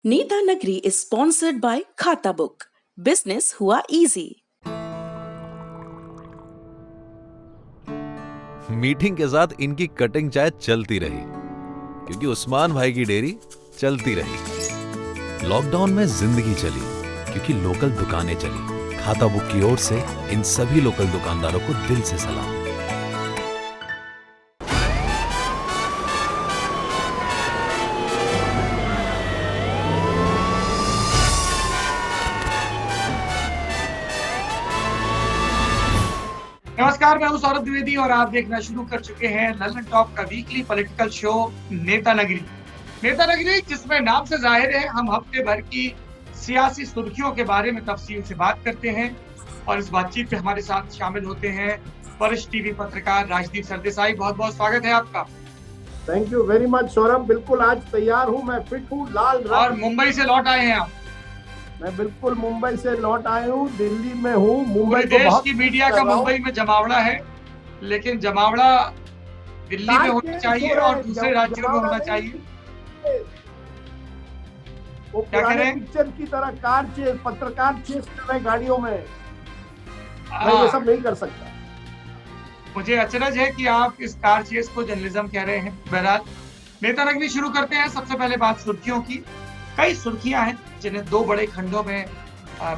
नीता नगरी is sponsored by खाता book. Business हुआ इजी। मीटिंग के साथ इनकी कटिंग चाय चलती रही क्योंकि उस्मान भाई की डेयरी चलती रही। लॉकडाउन में जिंदगी चली क्योंकि लोकल दुकानें चली। खाता बुक की ओर से इन सभी लोकल दुकानदारों को दिल से सलाम। नमस्कार, मैं हूं सौरभ द्विवेदी और आप देखना शुरू कर चुके हैं लंदन टॉप का वीकली पॉलिटिकल शो नेता नगरी। नेता नगरी जिसमें नाम से जाहिर है हम हफ्ते भर की सियासी सुर्खियों के बारे में तफसील से बात करते हैं और इस बातचीत में हमारे साथ शामिल होते हैं वरिष्ठ टीवी पत्रकार राजदीप सरदेसाई। बहुत बहुत स्वागत है आपका। Thank you very much Saurabh. बिल्कुल आज तैयार हूँ, मैं फिट हूँ, लाल रंग। और मुंबई से लौट आए हैं आप? मैं बिल्कुल मुंबई से लौट आया हूँ, दिल्ली में हूँ। मुंबई पूरे देश की मीडिया का मुंबई में जमावड़ा है, लेकिन जमावड़ा दिल्ली में होना चाहिए और दूसरे राज्यों में होना चाहिए। वो पुराने पिक्चर की तरह कार चेस, पत्रकार चेस कर रहे गाड़ियों में। मैं ये सब नहीं कर सकता। मुझे अचरज है कि आप इस कार चेस को जर्नलिज्म कह रहे हैं। बहरहाल नेता नगरी शुरू करते हैं। सबसे पहले बात सुर्खियों की। कई सुर्खियां हैं जिन्हें दो बड़े खंडों में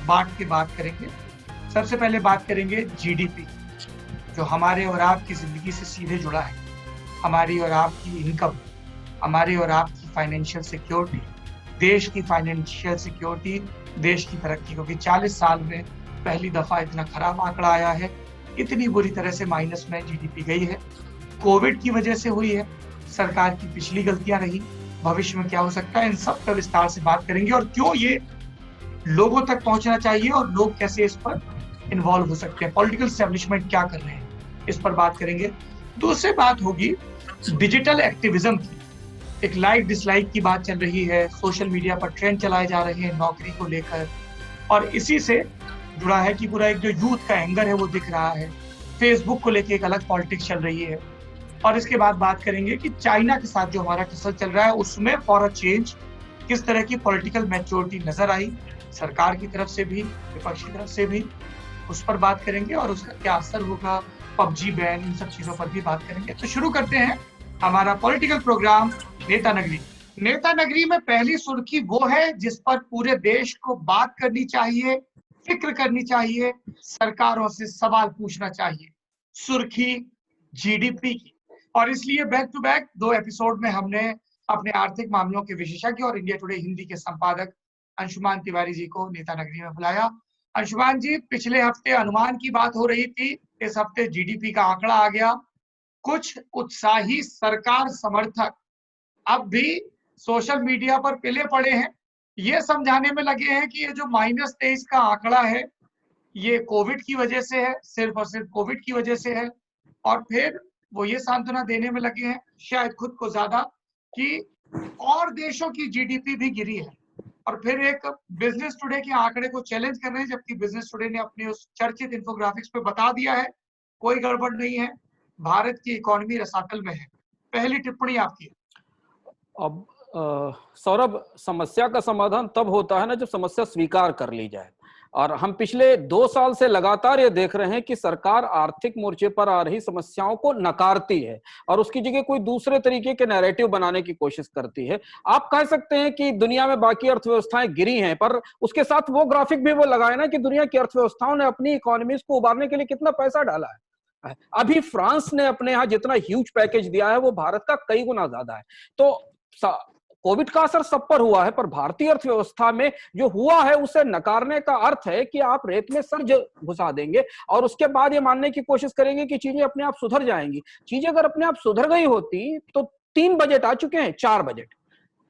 बांट के बात करेंगे। सबसे पहले बात करेंगे जीडीपी, जो हमारे और आपकी जिंदगी से सीधे जुड़ा है। हमारी और आपकी इनकम, हमारी और आपकी फाइनेंशियल सिक्योरिटी, देश की फाइनेंशियल सिक्योरिटी, देश की तरक्की। क्योंकि 40 साल में पहली दफा इतना खराब आंकड़ा आया है, इतनी बुरी तरह से माइनस में जीडीपी गई है। कोविड की वजह से हुई है, सरकार की पिछली गलतियां रही, भविष्य में क्या हो सकता है, इन सब पर विस्तार से बात करेंगे और क्यों ये लोगों तक पहुंचना चाहिए और लोग कैसे इस पर इन्वॉल्व हो सकते हैं। पॉलिटिकल एस्टेब्लिशमेंट क्या कर रहे हैं, इस पर बात करेंगे। दूसरी बात होगी डिजिटल एक्टिविज्म की। एक लाइक डिसलाइक की बात चल रही है, सोशल मीडिया पर ट्रेंड चलाए जा रहे हैं नौकरी को लेकर, और इसी से जुड़ा है कि पूरा एक जो यूथ का एंगर है वो दिख रहा है। फेसबुक को लेकर एक अलग पॉलिटिक्स चल रही है। और इसके बाद बात करेंगे कि चाइना के साथ जो हमारा किस्सा चल रहा है उसमें फॉर अ चेंज किस तरह की पॉलिटिकल मैच्योरिटी नजर आई, सरकार की तरफ से भी विपक्ष की तरफ से भी, उस पर बात करेंगे और उसका क्या असर होगा, पबजी बैन, इन सब चीजों पर भी बात करेंगे। तो शुरू करते हैं हमारा पॉलिटिकल प्रोग्राम नेता नगरी। नेता नगरी में पहली सुर्खी वो है जिस पर पूरे देश को बात करनी चाहिए, फिक्र करनी चाहिए, सरकारों से सवाल पूछना चाहिए। सुर्खी जीडीपी की। और इसलिए बैक टू बैक 2 एपिसोड में हमने अपने आर्थिक मामलों के विशेषज्ञ और इंडिया टुडे हिंदी के संपादक अंशुमान तिवारी जी को नेता नगरी में बुलाया। अंशुमान जी, पिछले हफ्ते अनुमान की बात हो रही थी, इस हफ्ते जीडीपी का आंकड़ा आ गया। कुछ उत्साही सरकार समर्थक अब भी सोशल मीडिया पर पिले पड़े हैं, ये समझाने में लगे हैं कि ये जो -23 का आंकड़ा है ये कोविड की वजह से है, सिर्फ और सिर्फ कोविड की वजह से है। और फिर वो ये सांत्वना देने में लगे हैं, शायद खुद को ज्यादा, कि और देशों की जीडीपी भी गिरी है। और फिर एक बिजनेस टुडे के आंकड़े को चैलेंज कर रहे हैं, जबकि बिजनेस टुडे ने अपने उस चर्चित इंफोग्राफिक्स पे बता दिया है कोई गड़बड़ नहीं है, भारत की इकोनॉमी रसातल में है। पहली टिप्पणी आपकी। अब सौरभ, समस्या का समाधान तब होता है ना जब समस्या स्वीकार कर ली जाए। और हम पिछले 2 साल से लगातार ये देख रहे हैं कि सरकार आर्थिक मोर्चे पर आ रही समस्याओं को नकारती है और उसकी जगह कोई दूसरे तरीके के नैरेटिव बनाने की कोशिश करती है। आप कह सकते हैं कि दुनिया में बाकी अर्थव्यवस्थाएं गिरी हैं, पर उसके साथ वो ग्राफिक भी वो लगाए ना कि दुनिया की अर्थव्यवस्थाओं ने अपनी इकोनॉमीज को उबारने के लिए कितना पैसा डाला है। अभी फ्रांस ने अपने यहाँ जितना ह्यूज पैकेज दिया है वो भारत का कई गुना ज्यादा है। तो कोविड का असर सब पर हुआ है, पर भारतीय अर्थव्यवस्था में जो हुआ है उसे नकारने का अर्थ है कि आप रेत में सर घुसा देंगे और उसके बाद ये मानने की कोशिश करेंगे कि चीजें अपने आप सुधर जाएंगी। चीजें अगर अपने आप सुधर गई होती तो 3 बजट आ चुके हैं, 4 बजट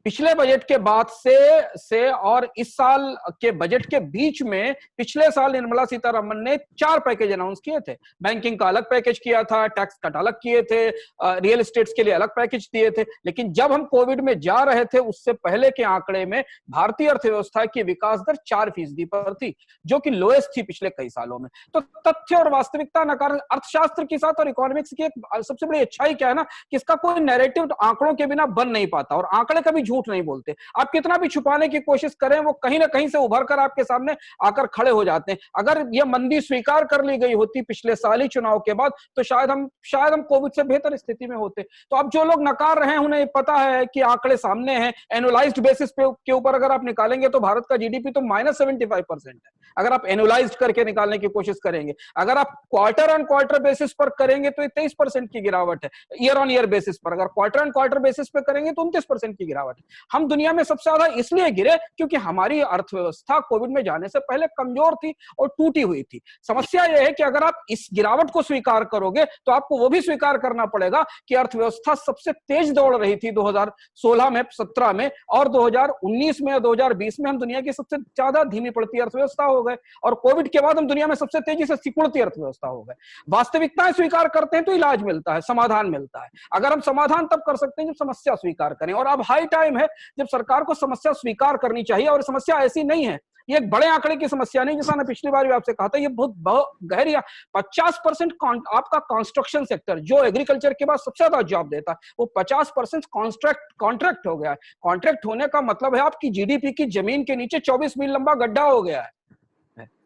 पिछले बजट के बाद से और इस साल के बजट के बीच में। पिछले साल निर्मला सीतारमण ने 4 पैकेज अनाउंस किए थे। बैंकिंग का अलग पैकेज किया था, टैक्स कट अलग किए थे, रियल एस्टेट्स के लिए अलग पैकेज दिए थे। लेकिन जब हम कोविड में जा रहे थे उससे पहले के आंकड़े में भारतीय अर्थव्यवस्था की विकास दर 4% पर थी, जो कि लोएस्ट थी पिछले कई सालों में। तो तथ्य और वास्तविकता नकार अर्थशास्त्र के साथ और इकोनॉमिक्स की एक सबसे बड़ी अच्छाई क्या है ना कि इसका कोई नैरेटिव आंकड़ों के बिना बन नहीं पाता और आंकड़े कभी झूठ नहीं बोलते। आप कितना भी छुपाने की कोशिश करें, वो कहीं ना कहीं से उभर कर आपके सामने आकर खड़े हो जाते हैं। अगर ये मंदी स्वीकार कर ली गई होती पिछले साल ही चुनाव के बाद, तो शायद हम कोविड से बेहतर स्थिति में होते। तो अब जो लोग नकार रहे हैं, उन्हें पता है कि आंकड़े सामने हैं। एनुअलाइज्ड बेसिस पे के ऊपर अगर आप निकालेंगे तो भारत का जीडीपी तो -75% है, अगर आप एनुअलाइज्ड करके निकालने की कोशिश करेंगे। अगर आप क्वार्टर ऑन क्वार्टर बेसिस पर करेंगे तो 23% की गिरावट है, ईयर ऑन ईयर बेसिस पर। अगर क्वार्टर ऑन क्वार्टर बेसिस पर करेंगे तो 29% की गिरावट है। हम दुनिया में सबसे ज्यादा इसलिए गिरे क्योंकि हमारी अर्थव्यवस्था कोविड में जाने से पहले कमजोर थी और टूटी हुई थी। समस्या यह है कि अगर आप इस गिरावट को स्वीकार करोगे तो आपको वो भी स्वीकार करना पड़ेगा कि अर्थव्यवस्था सबसे तेज दौड़ रही थी 2016 में, 17 में, और 2019 में और 2020 में हम दुनिया की सबसे ज्यादा धीमी पड़ती अर्थव्यवस्था हो गए, और कोविड के बाद हम दुनिया में सबसे तेजी से सिकुड़ती अर्थव्यवस्था हो गए। वास्तविकताएं स्वीकार करते हैं तो इलाज मिलता है, समाधान मिलता है। अगर हम समाधान तब कर सकते हैं जब समस्या स्वीकार करें, और अब हाई टाइम है जब सरकार को समस्या स्वीकार करनी चाहिए। और समस्या ऐसी नहीं है, ये एक बड़े आंकड़े की समस्या नहीं, जैसा मैं पिछली बार भी आपसे कहा था, ये बहुत गहरी। 50% आपका कंस्ट्रक्शन सेक्टर, जो एग्रीकल्चर के बाद सबसे ज्यादा जॉब देता है, वो 50% कॉन्ट्रैक्ट हो गया है। कॉन्ट्रैक्ट होने का मतलब है आपकी जीडीपी की जमीन के नीचे 24 मील लंबा गड्ढा हो गया है।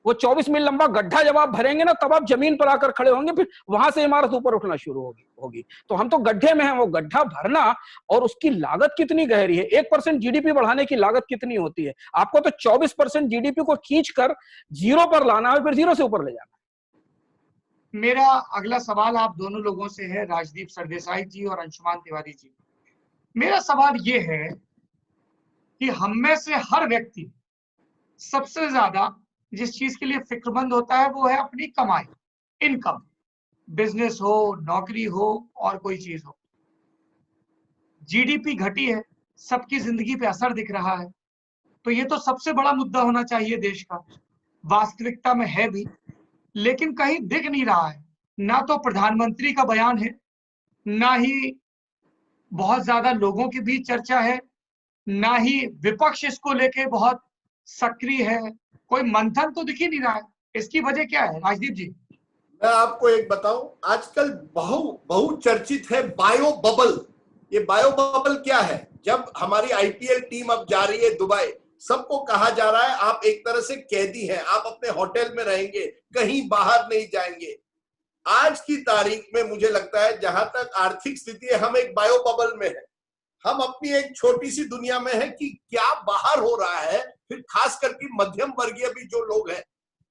वो 24 मील लंबा गड्ढा जब आप भरेंगे ना, तब आप जमीन पर आकर खड़े होंगे, फिर वहां से इमारत ऊपर उठना शुरू होगी। तो हम तो गड्ढे में हैं। वो गड्ढा भरना, और उसकी लागत कितनी गहरी है। 1% जीडीपी बढ़ाने की लागत कितनी होती है। आपको तो 24% जीडीपी को खींचकर 0 पर लाना है, फिर 0 से ऊपर ले जाना है। मेरा अगला सवाल आप दोनों लोगों से है, राजदीप सरदेसाई जी और अंशुमान तिवारी जी। मेरा सवाल ये है कि हम में से हर व्यक्ति सबसे ज्यादा जिस चीज के लिए फिक्रमंद होता है वो है अपनी कमाई, इनकम। बिजनेस हो, नौकरी हो, और कोई चीज हो। जीडीपी घटी है, सबकी जिंदगी पे असर दिख रहा है, तो ये तो सबसे बड़ा मुद्दा होना चाहिए देश का। वास्तविकता में है भी, लेकिन कहीं दिख नहीं रहा है। ना तो प्रधानमंत्री का बयान है, ना ही बहुत ज्यादा लोगों के बीच चर्चा है, ना ही विपक्ष इसको लेके बहुत सक्रिय है। कोई मंथन तो दिख ही नहीं रहा है। इसकी वजह क्या है, राजदीप जी? मैं आपको एक बताऊं, आजकल बहुचर्चित है बायो बबल। ये बायो बबल क्या है? जब हमारी आईपीएल टीम अब जा रही है दुबई, सबको कहा जा रहा है आप एक तरह से कैदी हैं, आप अपने होटल में रहेंगे, कहीं बाहर नहीं जाएंगे। आज की तारीख में मुझे लगता है जहां तक आर्थिक स्थिति है, हम एक बायो बबल में है। हम अपनी एक छोटी सी दुनिया में है कि क्या बाहर हो रहा है। फिर खास करके मध्यम वर्गीय भी जो लोग हैं,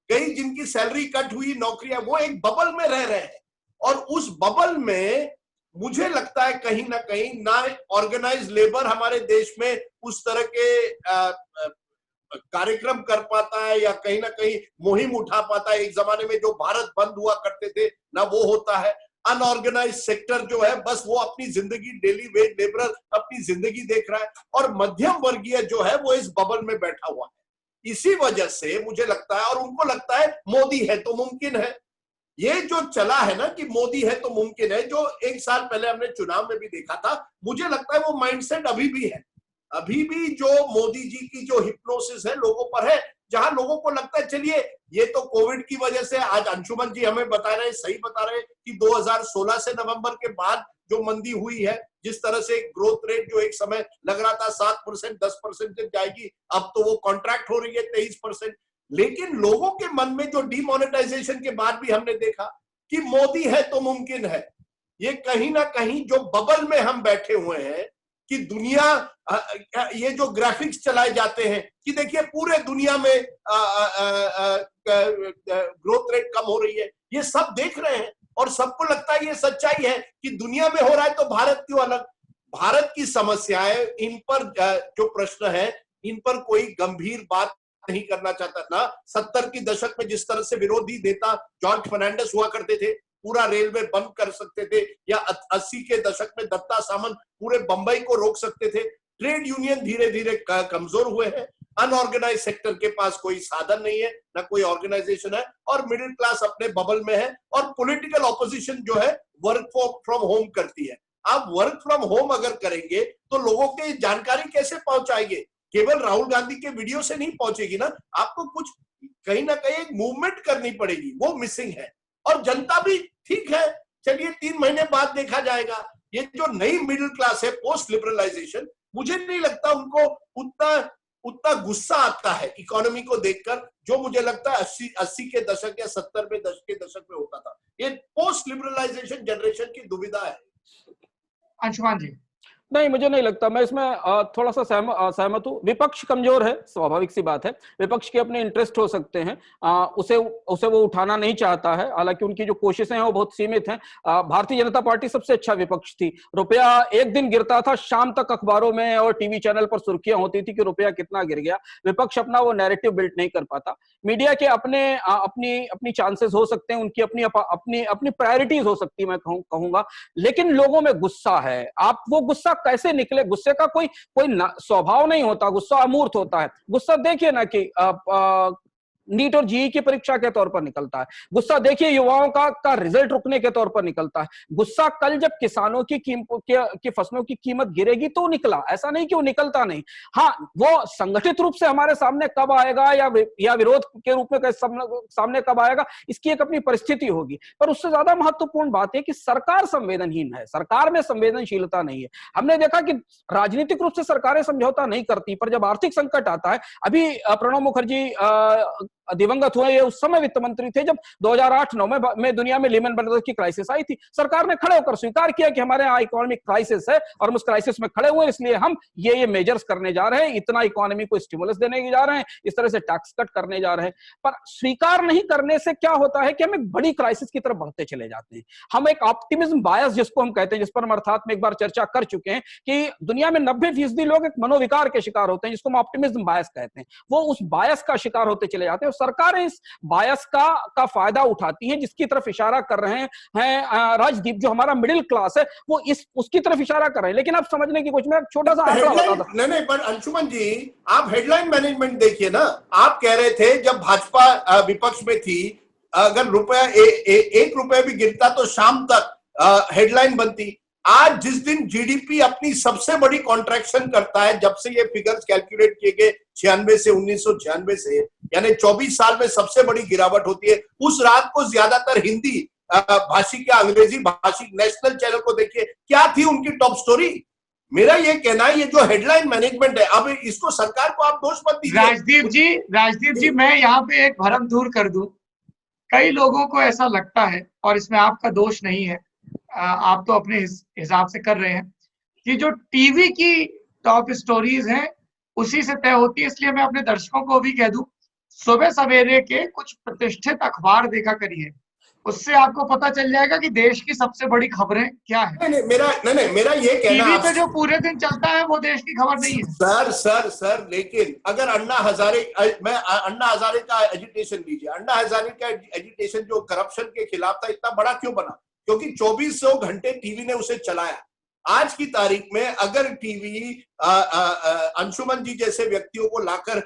कई जिनकी सैलरी कट हुई, नौकरियां, वो एक बबल में रह रहे हैं। और उस बबल में मुझे लगता है कहीं ना कहीं ना ऑर्गेनाइज लेबर हमारे देश में उस तरह के कार्यक्रम कर पाता है, या कहीं ना कहीं मुहिम उठा पाता है। एक जमाने में जो भारत बंद हुआ करते थे ना, वो होता है। अनऑर्गेनाइज सेक्टर जो है, बस वो अपनी जिंदगी, डेली वेज लेबर अपनी जिंदगी देख रहा है, और मध्यम वर्गीय जो है वो इस बबल में बैठा हुआ है। इसी वजह से मुझे लगता है, और उनको लगता है मोदी है तो मुमकिन है। ये जो चला है ना कि मोदी है तो मुमकिन है, जो 1 साल पहले हमने चुनाव में भी देखा था, मुझे लगता है वो माइंडसेट अभी भी है। अभी भी जो मोदी जी की जो हिप्नोसिस है लोगों पर है, जहां लोगों को लगता है चलिए ये तो कोविड की वजह से, आज अंशुमन जी हमें बता रहे हैं, सही बता रहे हैं कि 2016 से नवंबर के बाद जो मंदी हुई है, जिस तरह से ग्रोथ रेट जो एक समय लग रहा था 7%, 10% तक जाएगी, अब तो वो कॉन्ट्रैक्ट हो रही है 23%। लेकिन लोगों के मन में जो डीमोनेटाइजेशन के बाद भी हमने देखा कि मोदी है तो मुमकिन है। ये कहीं ना कहीं जो बबल में हम बैठे हुए हैं कि दुनिया, ये जो ग्राफिक्स चलाए जाते हैं कि देखिए पूरे दुनिया में ग्रोथ रेट कम हो रही है, ये सब देख रहे हैं और सबको लगता है ये सच्चाई है कि दुनिया में हो रहा है तो भारत क्यों अलग। भारत की समस्याएं, इन पर जो प्रश्न है, इन पर कोई गंभीर बात नहीं करना चाहता ना। 70 की दशक में जिस तरह से विरोधी नेता जॉर्ज फर्नांडिस हुआ करते थे, पूरा रेलवे बंद कर सकते थे, या 80 के दशक में दत्ता सामंत पूरे बंबई को रोक सकते थे। ट्रेड यूनियन धीरे धीरे कमजोर हुए हैं। अनऑर्गेनाइज सेक्टर के पास कोई साधन नहीं है, ना कोई ऑर्गेनाइजेशन है, और मिडिल क्लास अपने बबल में है। और पॉलिटिकल ऑपोजिशन जो है वर्क फ्रॉम होम करती है। आप वर्क फ्रॉम होम अगर करेंगे तो लोगों के जानकारी कैसे पहुंचाएंगे? केवल राहुल गांधी के वीडियो से नहीं पहुंचेगी ना, आपको कुछ कहीं ना कहीं एक मूवमेंट करनी पड़ेगी, वो मिसिंग है। और जनता भी ठीक है, चलिए 3 महीने बाद देखा जाएगा। ये जो नई मिडिल क्लास है पोस्ट लिबरलाइजेशन, मुझे नहीं लगता उनको उतना उतना गुस्सा आता है इकोनॉमी को देखकर, जो मुझे लगता है 80 के दशक या 70 के दशक में होता था। ये पोस्ट लिबरलाइजेशन जनरेशन की दुविधा है। अंशुमान जी। नहीं, मुझे नहीं लगता। मैं इसमें थोड़ा सा सहमत हूँ। विपक्ष कमजोर है, स्वाभाविक सी बात है। विपक्ष के अपने इंटरेस्ट हो सकते हैं, उसे वो उठाना नहीं चाहता है, हालांकि उनकी जो कोशिशें हैं वो बहुत सीमित हैं। भारतीय जनता पार्टी सबसे अच्छा विपक्ष थी। रुपया एक दिन गिरता था, शाम तक अखबारों में और टीवी चैनल पर सुर्खियां होती थी कि रुपया कितना गिर गया। विपक्ष अपना वो नैरेटिव बिल्ड नहीं कर पाता। मीडिया के अपनी चांसेस हो सकते हैं, उनकी अपनी प्रायोरिटीज हो सकती है, मैं कहूंगा। लेकिन लोगों में गुस्सा है। आप वो गुस्सा कैसे निकले? गुस्से का कोई स्वभाव नहीं होता, गुस्सा अमूर्त होता है। गुस्सा देखिए ना कि नीट और जीई की परीक्षा के तौर पर निकलता है। गुस्सा देखिए युवाओं का रिजल्ट रुकने के तौर पर निकलता है। गुस्सा कल जब किसानों की फसलों की कीमत गिरेगी तो निकला, ऐसा नहीं कि वो निकलता नहीं। हाँ, वो संगठित रूप से हमारे सामने कब आएगा या विरोध के रूप में सामने कब आएगा, इसकी एक अपनी परिस्थिति होगी। पर उससे ज्यादा महत्वपूर्ण बात है कि सरकार संवेदनहीन है, सरकार में संवेदनशीलता नहीं है। हमने देखा कि राजनीतिक रूप से सरकारें समझौता नहीं करती, पर जब आर्थिक संकट आता है, अभी प्रणब मुखर्जी दिवंगत हुए, ये उस समय वित्त मंत्री थे जब 2008-9 में दुनिया में लीमन ब्रदर्स की क्राइसिस आई थी। सरकार ने खड़े होकर स्वीकार किया कि हमारे यहाँ इकोनॉमिक क्राइसिस है और हम उस क्राइसिस में खड़े हुए, इसलिए हम ये मेजर्स करने जा रहे हैं, इतना इकोनॉमी को स्टिमुलस देने जा रहे हैं, इस तरह से टैक्स कट करने जा रहे हैं। पर स्वीकार नहीं करने से क्या होता है कि हम एक बड़ी क्राइसिस की तरफ बढ़ते चले जाते हैं। हम एक ऑप्टिमिज्म बायस जिसको हम कहते हैं, जिस पर हम अर्थात में एक बार चर्चा कर चुके हैं कि दुनिया में 90% लोग एक मनोविकार के शिकार होते हैं, जिसको हम ऑप्टिमिज्म बायस कहते हैं। वो उस बायस का शिकार होते चले जाते हैं और सरकारें इस बायस का फायदा उठाती हैं, जिसकी तरफ इशारा कर रहे हैं राजदीप, जो हमारा मिडिल क्लास है वो उसकी तरफ इशारा कर रहे हैं। लेकिन आप समझने की कुछ, मैं छोटा सा आंकड़ा बताता हूं। नहीं, पर अंशुमन जी, आप हेडलाइन मैनेजमेंट देखिए ना। आप कह रहे थे जब भाजपा विपक्ष में थी, अगर रुपया 1 रुपया भी गिरता तो शाम तक हेडलाइन बनती। आज जिस दिन जीडीपी अपनी सबसे बड़ी कॉन्ट्रैक्शन करता है, जब से ये फिगर्स कैलकुलेट किए गए 96 से 1996 से, यानी 24 साल में सबसे बड़ी गिरावट होती है, उस रात को ज्यादातर हिंदी भाषी क्या अंग्रेजी भाषी नेशनल चैनल को देखिए, क्या थी उनकी टॉप स्टोरी। मेरा ये कहना है, ये जो हेडलाइन मैनेजमेंट है, अब इसको सरकार को आप दोष मत दीजिए। राजदीप जी, मैं यहाँ पे एक भरम दूर कर दूं। कई लोगों को ऐसा लगता है, और इसमें आपका दोष नहीं है, आप तो अपने हिसाब से कर रहे हैं, कि जो टीवी की टॉप स्टोरीज हैं उसी से तय होती है। इसलिए मैं अपने दर्शकों को भी कह दूं, सुबह सवेरे के कुछ प्रतिष्ठित अखबार देखा करिए, उससे आपको पता चल जाएगा कि देश की सबसे बड़ी खबरें क्या है। मेरा ये कहना, टीवी पे जो पूरे दिन चलता है वो देश की खबर नहीं है। सर, लेकिन अगर अन्ना हजारे का एजिटेशन लीजिए। अन्ना हजारे का एजिटेशन जो करप्शन के खिलाफ था, इतना बड़ा क्यों बना? क्योंकि 2400 घंटे टीवी ने उसे चलाया। आज की तारीख में अगर टीवी अंशुमन जी जैसे व्यक्तियों को लाकर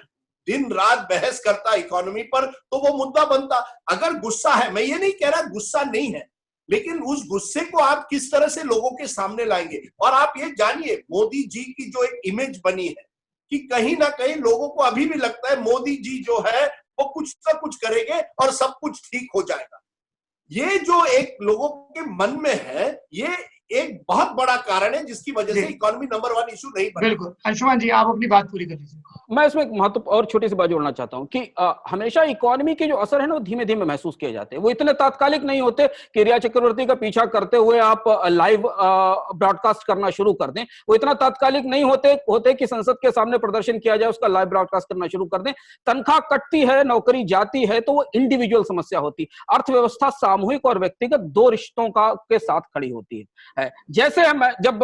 दिन रात बहस करता इकोनॉमी पर, तो वो मुद्दा बनता। अगर गुस्सा है, मैं ये नहीं कह रहा गुस्सा नहीं है, लेकिन उस गुस्से को आप किस तरह से लोगों के सामने लाएंगे। और आप ये जानिए, मोदी जी की जो एक इमेज बनी है कि कहीं ना कहीं लोगों को अभी भी लगता है मोदी जी जो है वो कुछ ना कुछ करेंगे और सब कुछ ठीक हो जाएगा। ये जो एक लोगों के मन में है, ये एक बहुत बड़ा कारण है जिसकी वजह से इकोनॉमी नंबर 1 इशू नहीं बना। बिल्कुल अंशुमान जी, आप अपनी बात पूरी कर लीजिए। मैं इसमें महत्व और छोटी सी बात जोड़ना चाहता हूं कि हमेशा इकोनॉमी के जो असर है ना, वो धीमे धीमे महसूस किए जाते हैं। वो इतने तात्कालिक नहीं होते कि रिया चक्रवर्ती का पीछा करते हुए आप लाइव ब्रॉडकास्ट करना शुरू कर दें। वो इतना तात्कालिक नहीं होते कि संसद के सामने प्रदर्शन किया जाए, उसका लाइव ब्रॉडकास्ट करना शुरू कर दें। तनख्वाह कटती है, नौकरी जाती है, तो वो इंडिविजुअल समस्या होती। अर्थव्यवस्था सामूहिक और व्यक्तिगत दो रिश्तों के साथ खड़ी होती है। जैसे हम जब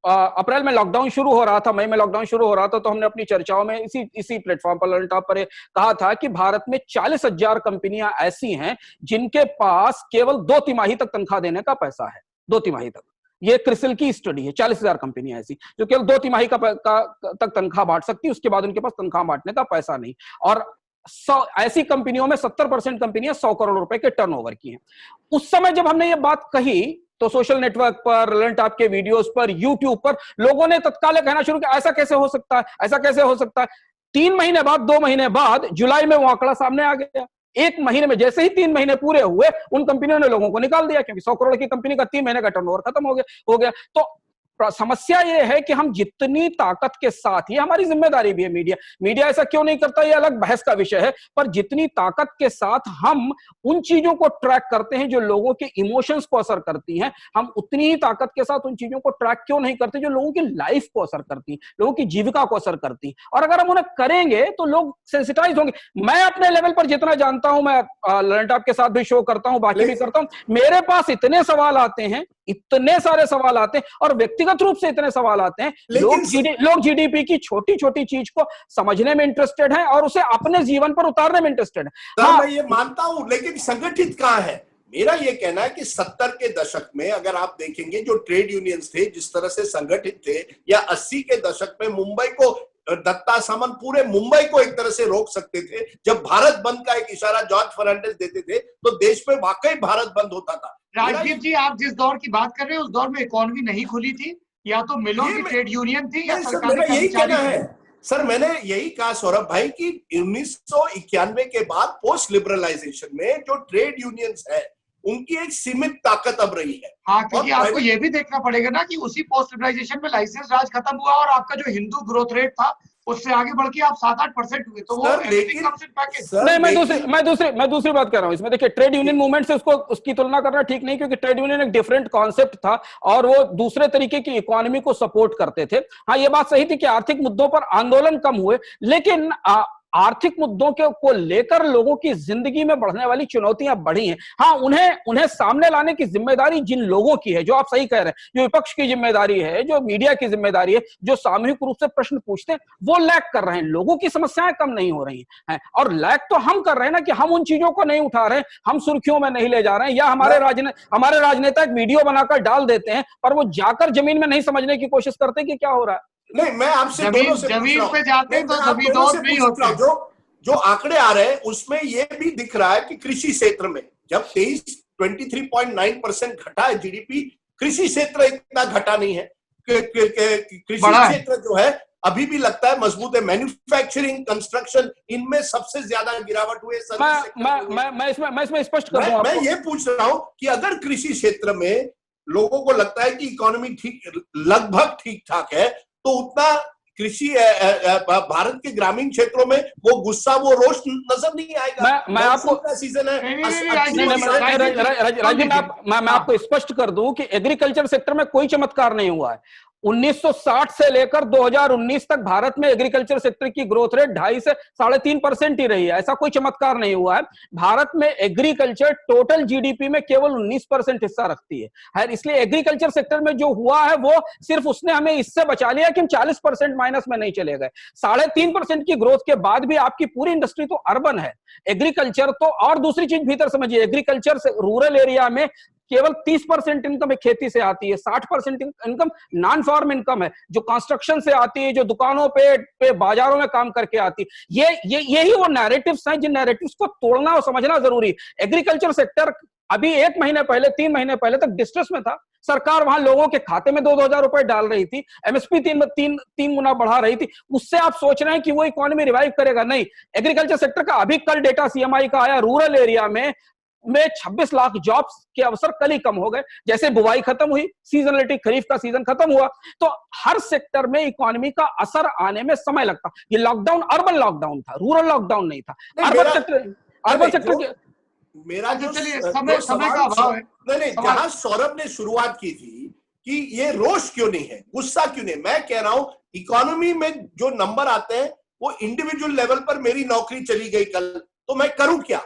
अप्रैल में लॉकडाउन शुरू हो रहा था, मई में लॉकडाउन शुरू हो रहा था, तो हमने अपनी चर्चाओं में इसी प्लेटफॉर्म पर, लर्न टॉप पर कहा था कि भारत में 40,000 कंपनियां ऐसी हैं जिनके पास केवल 2 तिमाही तक तनख्वाह देने का पैसा है। 2 तिमाही तक। ये क्रिसिल की स्टडी है। 40,000 कंपनियां ऐसी जो केवल 2 तिमाही तक तनख्वाह बांट सकती है, उसके बाद उनके पास तनख्वाह बांटने का पैसा नहीं। और ऐसी कंपनियों में 70% कंपनियां 100 करोड़ रुपए के टर्नओवर की हैं। उस समय जब हमने ये बात कही तो सोशल नेटवर्क पर, लर्न आपके वीडियोस पर, यूट्यूब पर लोगों ने तत्काल कहना शुरू किया, ऐसा कैसे हो सकता है, ऐसा कैसे हो सकता है। 3 महीने बाद, 2 महीने बाद जुलाई में वो आंकड़ा सामने आ गया। 1 महीने में, जैसे ही 3 महीने पूरे हुए, उन कंपनियों ने लोगों को निकाल दिया, क्योंकि 100 करोड़ की कंपनी का 3 महीने का टर्नओवर खत्म हो गया। तो समस्या ये है कि हम जितनी ताकत के साथ, ये हमारी जिम्मेदारी भी है, मीडिया ऐसा क्यों नहीं करता ये अलग बहस का विषय है, पर जितनी ताकत के साथ हम उन चीजों को ट्रैक करते हैं जो लोगों के इमोशंस को असर करती हैं, हम उतनी ही ताकत के साथ उन चीजों को ट्रैक क्यों नहीं करते जो लोगों की लाइफ को असर करती हैं, लोगों की जीविका को असर करती हैं। और अगर हम उन्हें करेंगे तो लोग सेंसिटाइज होंगे। मैं अपने लेवल पर जितना जानता हूं, मैं ललन टॉप के साथ भी शो करता हूं, बाकी भी करता हूं, मेरे पास इतने सवाल आते हैं, इतने सारे सवाल आते हैं, और व्यक्तिगत रूप से इतने सवाल आते हैं। लोग जीडीपी की छोटी छोटी चीज को समझने में इंटरेस्टेड हैं और उसे अपने जीवन पर उतारने में इंटरेस्टेड है। हाँ, मैं ये मानता हूं, लेकिन संगठित कहां है? मेरा ये कहना है कि 70 के दशक में अगर आप देखेंगे जो ट्रेड यूनियंस थे जिस तरह से संगठित थे, या 80 के दशक में मुंबई को, दत्ता सामंत पूरे मुंबई को एक तरह से रोक सकते थे। जब भारत बंद का एक इशारा जॉर्ज फर्नांडिस देते थे तो देश में वाकई भारत बंद होता था। राजदीप जी, आप जिस दौर की बात कर रहे हैं उस दौर में इकोनॉमी नहीं खुली थी, या तो मिलों की ट्रेड यूनियन थी या सरकारी यही कहना कर्मचारी है सर, मैंने यही कहा सौरभ भाई कि 1991 के बाद पोस्ट लिबरलाइजेशन में जो ट्रेड यूनियंस है उनकी एक सीमित ताकत अब रही है। हाँ, क्योंकि आपको ये भी देखना पड़ेगा ना कि उसी पोस्ट लिबरलाइजेशन में लाइसेंस राज खत्म हुआ और आपका जो हिंदू ग्रोथ रेट था उससे आगे बढ़ के आप 7-8% हुए, तो वो नहीं, मैं दूसरी बात कर रहा हूँ इसमें। देखिए, ट्रेड यूनियन मूवमेंट से उसकी तुलना करना ठीक नहीं, क्योंकि ट्रेड यूनियन एक डिफरेंट कॉन्सेप्ट था और वो दूसरे तरीके की इकोनॉमी को सपोर्ट करते थे। हाँ, ये बात सही थी कि आर्थिक मुद्दों पर आंदोलन कम हुए, लेकिन आर्थिक मुद्दों को लेकर लोगों की जिंदगी में बढ़ने वाली चुनौतियां बढ़ी हैं। हाँ, उन्हें सामने लाने की जिम्मेदारी जिन लोगों की है, जो आप सही कह रहे हैं, जो विपक्ष की जिम्मेदारी है, जो मीडिया की जिम्मेदारी है, जो सामूहिक रूप से प्रश्न पूछते हैं, वो लैक कर रहे हैं। लोगों की समस्याएं कम नहीं हो रही हैं, और लैक तो हम कर रहे हैं ना, कि हम उन चीजों को नहीं उठा रहे हैं, हम सुर्खियों में नहीं ले जा रहे हैं, या हमारे राजनेता एक वीडियो बनाकर डाल देते हैं, पर वो जाकर जमीन में नहीं समझने की कोशिश करते कि क्या हो रहा है। नहीं, मैं आपसे जमीन पे जाते हैं तो जमींदोज नहीं होते। जो आंकड़े आ रहे हैं उसमें ये भी दिख रहा है कि कृषि क्षेत्र में जब 23.9% घटा है जीडीपी, कृषि क्षेत्र इतना घटा नहीं है। कृषि क्षेत्र जो है अभी भी लगता है मजबूत है। मैन्युफैक्चरिंग, कंस्ट्रक्शन, इनमें सबसे ज्यादा गिरावट हुई है। मैं इसमें स्पष्ट कर दूं, मैं ये पूछ रहा हूं कि अगर कृषि क्षेत्र में लोगों को लगता है कि इकोनॉमी लगभग ठीक ठाक है, तो उतना कृषि भारत के ग्रामीण क्षेत्रों में वो गुस्सा, वो रोष नजर नहीं आएगा। मैं आपको सीजन है राजीव, मैं आपको स्पष्ट कर दूं कि एग्रीकल्चर सेक्टर में कोई चमत्कार नहीं हुआ है। 1960 से लेकर 2019 तक भारत में एग्रीकल्चर सेक्टर की ग्रोथ रेट 2.5 से 3.5% ही रही है। ऐसा कोई चमत्कार नहीं हुआ है। भारत में एग्रीकल्चर टोटल जीडीपी में केवल 19% हिस्सा रखती है। इसलिए एग्रीकल्चर सेक्टर में जो हुआ है वो सिर्फ उसने हमें इससे बचा लिया कि हम 40% माइनस में नहीं चले गए। 3.5% की ग्रोथ के बाद भी आपकी पूरी इंडस्ट्री तो अर्बन है, एग्रीकल्चर तो, और दूसरी चीज भीतर समझिए, एग्रीकल्चर से रूरल एरिया में केवल 30% इनकम खेती से आती है, 60% इनकम नॉन फार्म इनकम है, जो कंस्ट्रक्शन से आती है, जो दुकानों पे बाजारों में काम करके आती है। यही वो नैरेटिव्स हैं जिन नैरेटिव्स को तोड़ना और समझना जरूरी है। एग्रीकल्चर सेक्टर अभी 1 महीने पहले, 3 महीने पहले तक डिस्ट्रेस में था। सरकार वहां लोगों के खाते में 2-2 हजार रुपए डाल रही थी, एमएसपी 3 गुना बढ़ा रही थी। उससे आप सोच रहे हैं कि वो इकोनॉमी रिवाइव करेगा? नहीं। एग्रीकल्चर सेक्टर का अभी कल डेटा सीएमआई का आया, रूरल एरिया में 26 लाख जॉब्स के अवसर कल ही कम हो गए। जैसे बुवाई खत्म हुई, सीजनलिटी, खरीफ का सीजन खत्म हुआ, तो हर सेक्टर में इकोनॉमी का असर आने में समय लगता। ये लॉकडाउन अर्बन लॉकडाउन था, रूरल लॉकडाउन नहीं था। अर्बन सेक्टर मेरा जो समय का अभाव है। नहीं, जहां सौरभ ने शुरुआत की थी कि ये रोष क्यों नहीं है, गुस्सा क्यों नहीं, मैं कह रहा हूं इकोनॉमी में जो नंबर आते हैं वो इंडिविजुअल लेवल पर, मेरी नौकरी चली गई कल, तो मैं करूं क्या?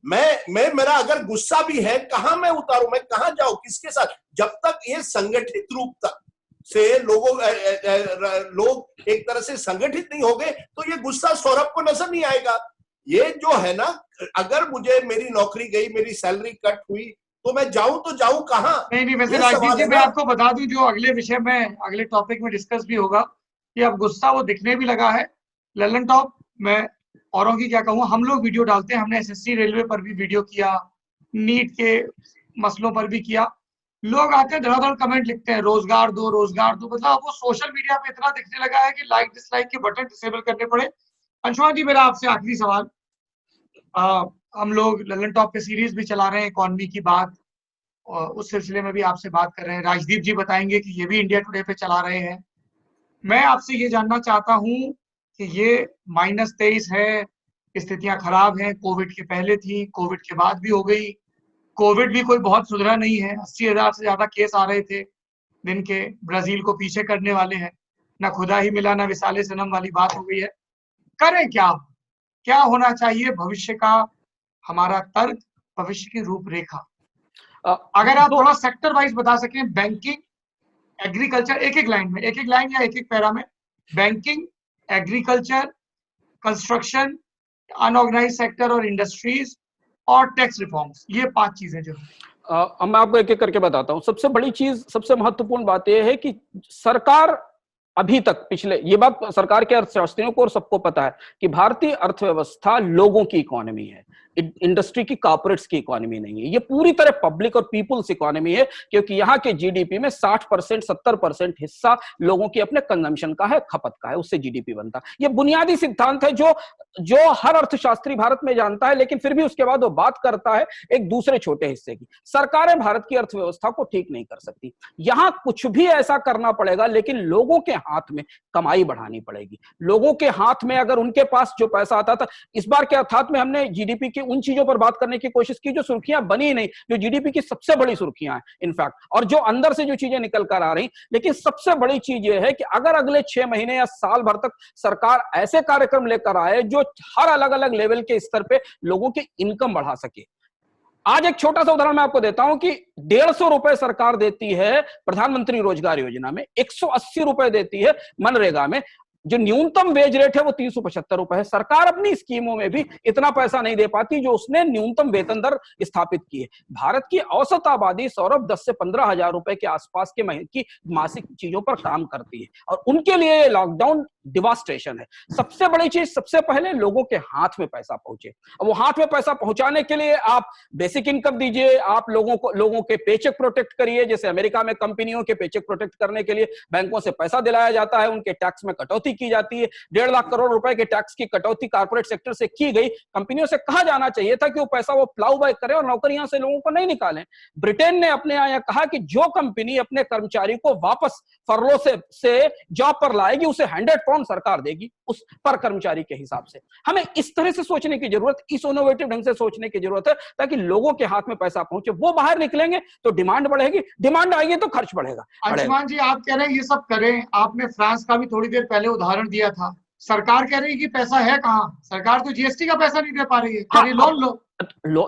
मेरा अगर गुस्सा भी है, कहां मैं उतारूं, मैं कहां जाऊं, किसके साथ? जब तक ये संगठित रूप तक से लोग एक तरह से संगठित नहीं हो गए तो ये गुस्सा सौरभ को नजर नहीं आएगा। ये जो है ना, अगर मुझे मेरी नौकरी गई, मेरी सैलरी कट हुई, तो मैं जाऊं तो जाऊं कहां? नहीं, वैसे राजीव जी, मैं आपको बता दूं, जो अगले विषय में, अगले टॉपिक में डिस्कस भी होगा कि अब गुस्सा वो दिखने भी लगा है। ललन टॉप, मैं औरों की क्या कहूँ, हम लोग वीडियो डालते हैं, हमने एसएससी रेलवे पर भी वीडियो किया, नीट के मसलों पर भी किया। लोग आते हैं, धड़ाधड़ कमेंट लिखते हैं, रोजगार दो, रोजगार दो। मतलब वो सोशल मीडिया पे इतना दिखने लगा है कि लाइक डिसलाइक के बटन डिसेबल करने पड़े। अंशुमान जी, मेरा आपसे आखिरी सवाल, हम लोग ललन टॉप पे सीरीज भी चला रहे हैं इकोनॉमी की बात, उस सिलसिले में भी आपसे बात कर रहे हैं। राजदीप जी बताएंगे कि ये भी इंडिया टुडे पे चला रहे हैं। मैं आपसे ये जानना चाहता हूँ कि ये -23 है, स्थितियां खराब हैं, कोविड के पहले थी, कोविड के बाद भी हो गई। कोविड भी कोई बहुत सुधरा नहीं है, 80,000 से ज्यादा केस आ रहे थे दिन के, ब्राजील को पीछे करने वाले हैं। ना खुदा ही मिला ना विसाले सनम वाली बात हो गई है। करें क्या? क्या होना चाहिए भविष्य का हमारा तर्क, भविष्य की रूपरेखा? अगर आप थोड़ा सेक्टर वाइज बता सकें, बैंकिंग, एग्रीकल्चर, एक लाइन में, एक लाइन या एक पैरा में, banking, agriculture, construction, unorganise sector और इंडस्ट्रीज और टैक्स रिफॉर्म्स, ये 5 चीजें जो मैं आपको एक एक करके बताता हूं। सबसे बड़ी चीज, सबसे महत्वपूर्ण बात यह है कि सरकार अभी तक, पिछले, ये बात सरकार के अर्थशास्त्रियों को और सबको पता है कि भारतीय अर्थव्यवस्था लोगों की इकोनॉमी है, इंडस्ट्री की, कॉर्पोरेट्स की इकोनॉमी नहीं है। ये पूरी तरह पब्लिक और पीपुल्स इकोनॉमी है, क्योंकि यहाँ के जीडीपी में 60% 70% हिस्सा लोगों के अपने कंजम्पशन का है, खपत का है, उससे जीडीपी बनता है। ये बुनियादी सिद्धांत है जो हर अर्थशास्त्री भारत में जानता है, लेकिन फिर भी उसके बाद वो बात करता है एक दूसरे छोटे हिस्से की। सरकारें भारत की अर्थव्यवस्था को ठीक नहीं कर सकती। यहां कुछ भी ऐसा करना पड़ेगा, लेकिन लोगों के हाथ में कमाई बढ़ानी पड़ेगी। लोगों के हाथ में, अगर उनके पास जो पैसा आता था, इस बार के अर्थात में हमने जीडीपी की उन चीजों पर बात करने की कोशिश की जो सुर्खियां बनी नहीं, जो जीडीपी की सबसे बड़ी सुर्खियां हैं इनफैक्ट, और जो अंदर से जो चीजें निकल कर आ रही। लेकिन सबसे बड़ी चीज यह है कि अगर अगले 6 महीने या साल भर तक सरकार ऐसे कार्यक्रम लेकर आए जो हर अलग अलग लेवल के स्तर पे लोगों की इनकम बढ़ा सके। आज एक छोटा सा उदाहरण मैं आपको देता हूं कि 150 रुपए सरकार देती है प्रधानमंत्री रोजगार योजना में, 180 रुपए देती है मनरेगा में। जो न्यूनतम वेज रेट है वो 375 रुपए है। सरकार अपनी स्कीमों में भी इतना पैसा नहीं दे पाती जो उसने न्यूनतम वेतन दर स्थापित की है। भारत की औसत आबादी, सौरभ, 10 से 15 हजार रुपए के आसपास के महीने की मासिक चीजों पर काम करती है, और उनके लिए लॉकडाउन डिवास्ट्रेशन है। सबसे बड़ी चीज, सबसे पहले लोगों के हाथ में पैसा पहुंचे। अब वो हाथ में पैसा पहुंचाने के लिए आप बेसिक इनकम दीजिए, आप लोगों के पेचेक प्रोटेक्ट करिए। जैसे अमेरिका में कंपनियों के पेचेक प्रोटेक्ट करने के लिए बैंकों से पैसा दिलाया जाता है, उनके टैक्स में कटौती की जाती है। 1.5 लाख करोड़ रुपए के टैक्स की कटौती कारपोरेट सेक्टर से की गई। कंपनियों से कहा जाना चाहिए था कि वो पैसा वो प्लाउ बैक करें और नौकरियां से लोगों को नहीं निकालें। ब्रिटेन ने अपने यहां कहा कि जो कंपनी अपने कर्मचारी को वापस फरलो से जॉब पर लाएगी उसे 100 पाउंड सरकार देगी उस पर कर्मचारी के हिसाब से। हमें इस तरह से सोचने की जरूरत, इस इनोवेटिव ढंग से सोचने की जरूरत है, ताकि लोगों के हाथ में पैसा पहुंचे। वो बाहर निकलेंगे तो डिमांड बढ़ेगी, डिमांड आएगी तो खर्च बढ़ेगा। अंशुमान जी, आप कह रहे हैं ये सब करें, आपने फ्रांस का भी थोड़ी देर पहले उदाहरण दिया था। सरकार कह रही है कि पैसा है कहां? सरकार तो जीएसटी का पैसा नहीं दे पा रही है। हाँ, लोन लो।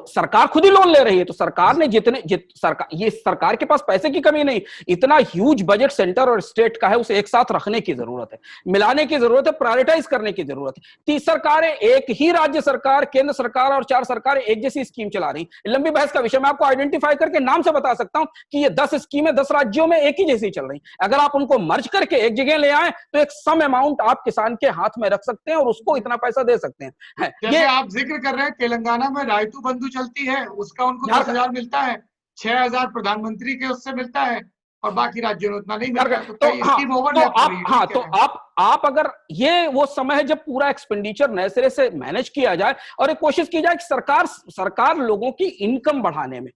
सरकार खुद ही लोन ले रही है, तो सरकार ने सरकार के पास पैसे की कमी नहीं, इतना ह्यूज बजट सेंटर और स्टेट का है, उसे एक साथ रखने की जरूरत है, मिलाने की जरूरत है, प्रायोरिटाइज करने की जरूरत है। 30 सरकारें, एक ही राज्य सरकार, केंद्र सरकार और 4 सरकारें एक जैसी स्कीम चला रही। लंबी बहस का विषय, मैं आपको आइडेंटिफाई करके नाम से बता सकता हूं कि ये 10 स्कीमें 10 राज्यों में एक ही जैसी चल रही। अगर आप उनको मर्ज करके एक जगह ले आए तो एक सम अमाउंट आप किसान के हाथ में रख सकते हैं और उसको इतना पैसा दे सकते हैं। जैसे आप जिक्र कर रहे हैं, तेलंगाना में रायतू बंधु चलती है, उसका उनको 10,000 मिलता है, 6,000 प्रधानमंत्री के उससे मिलता है, और बाकी राज्यों में उतना नहीं मिलता है। तो आप अगर ये वो समय है जब पूरा एक्सपेंडिचर नए सिरे से मैनेज किया जाए और एक कोशिश की जाए कि सरकार लोगों की इनकम बढ़ाने में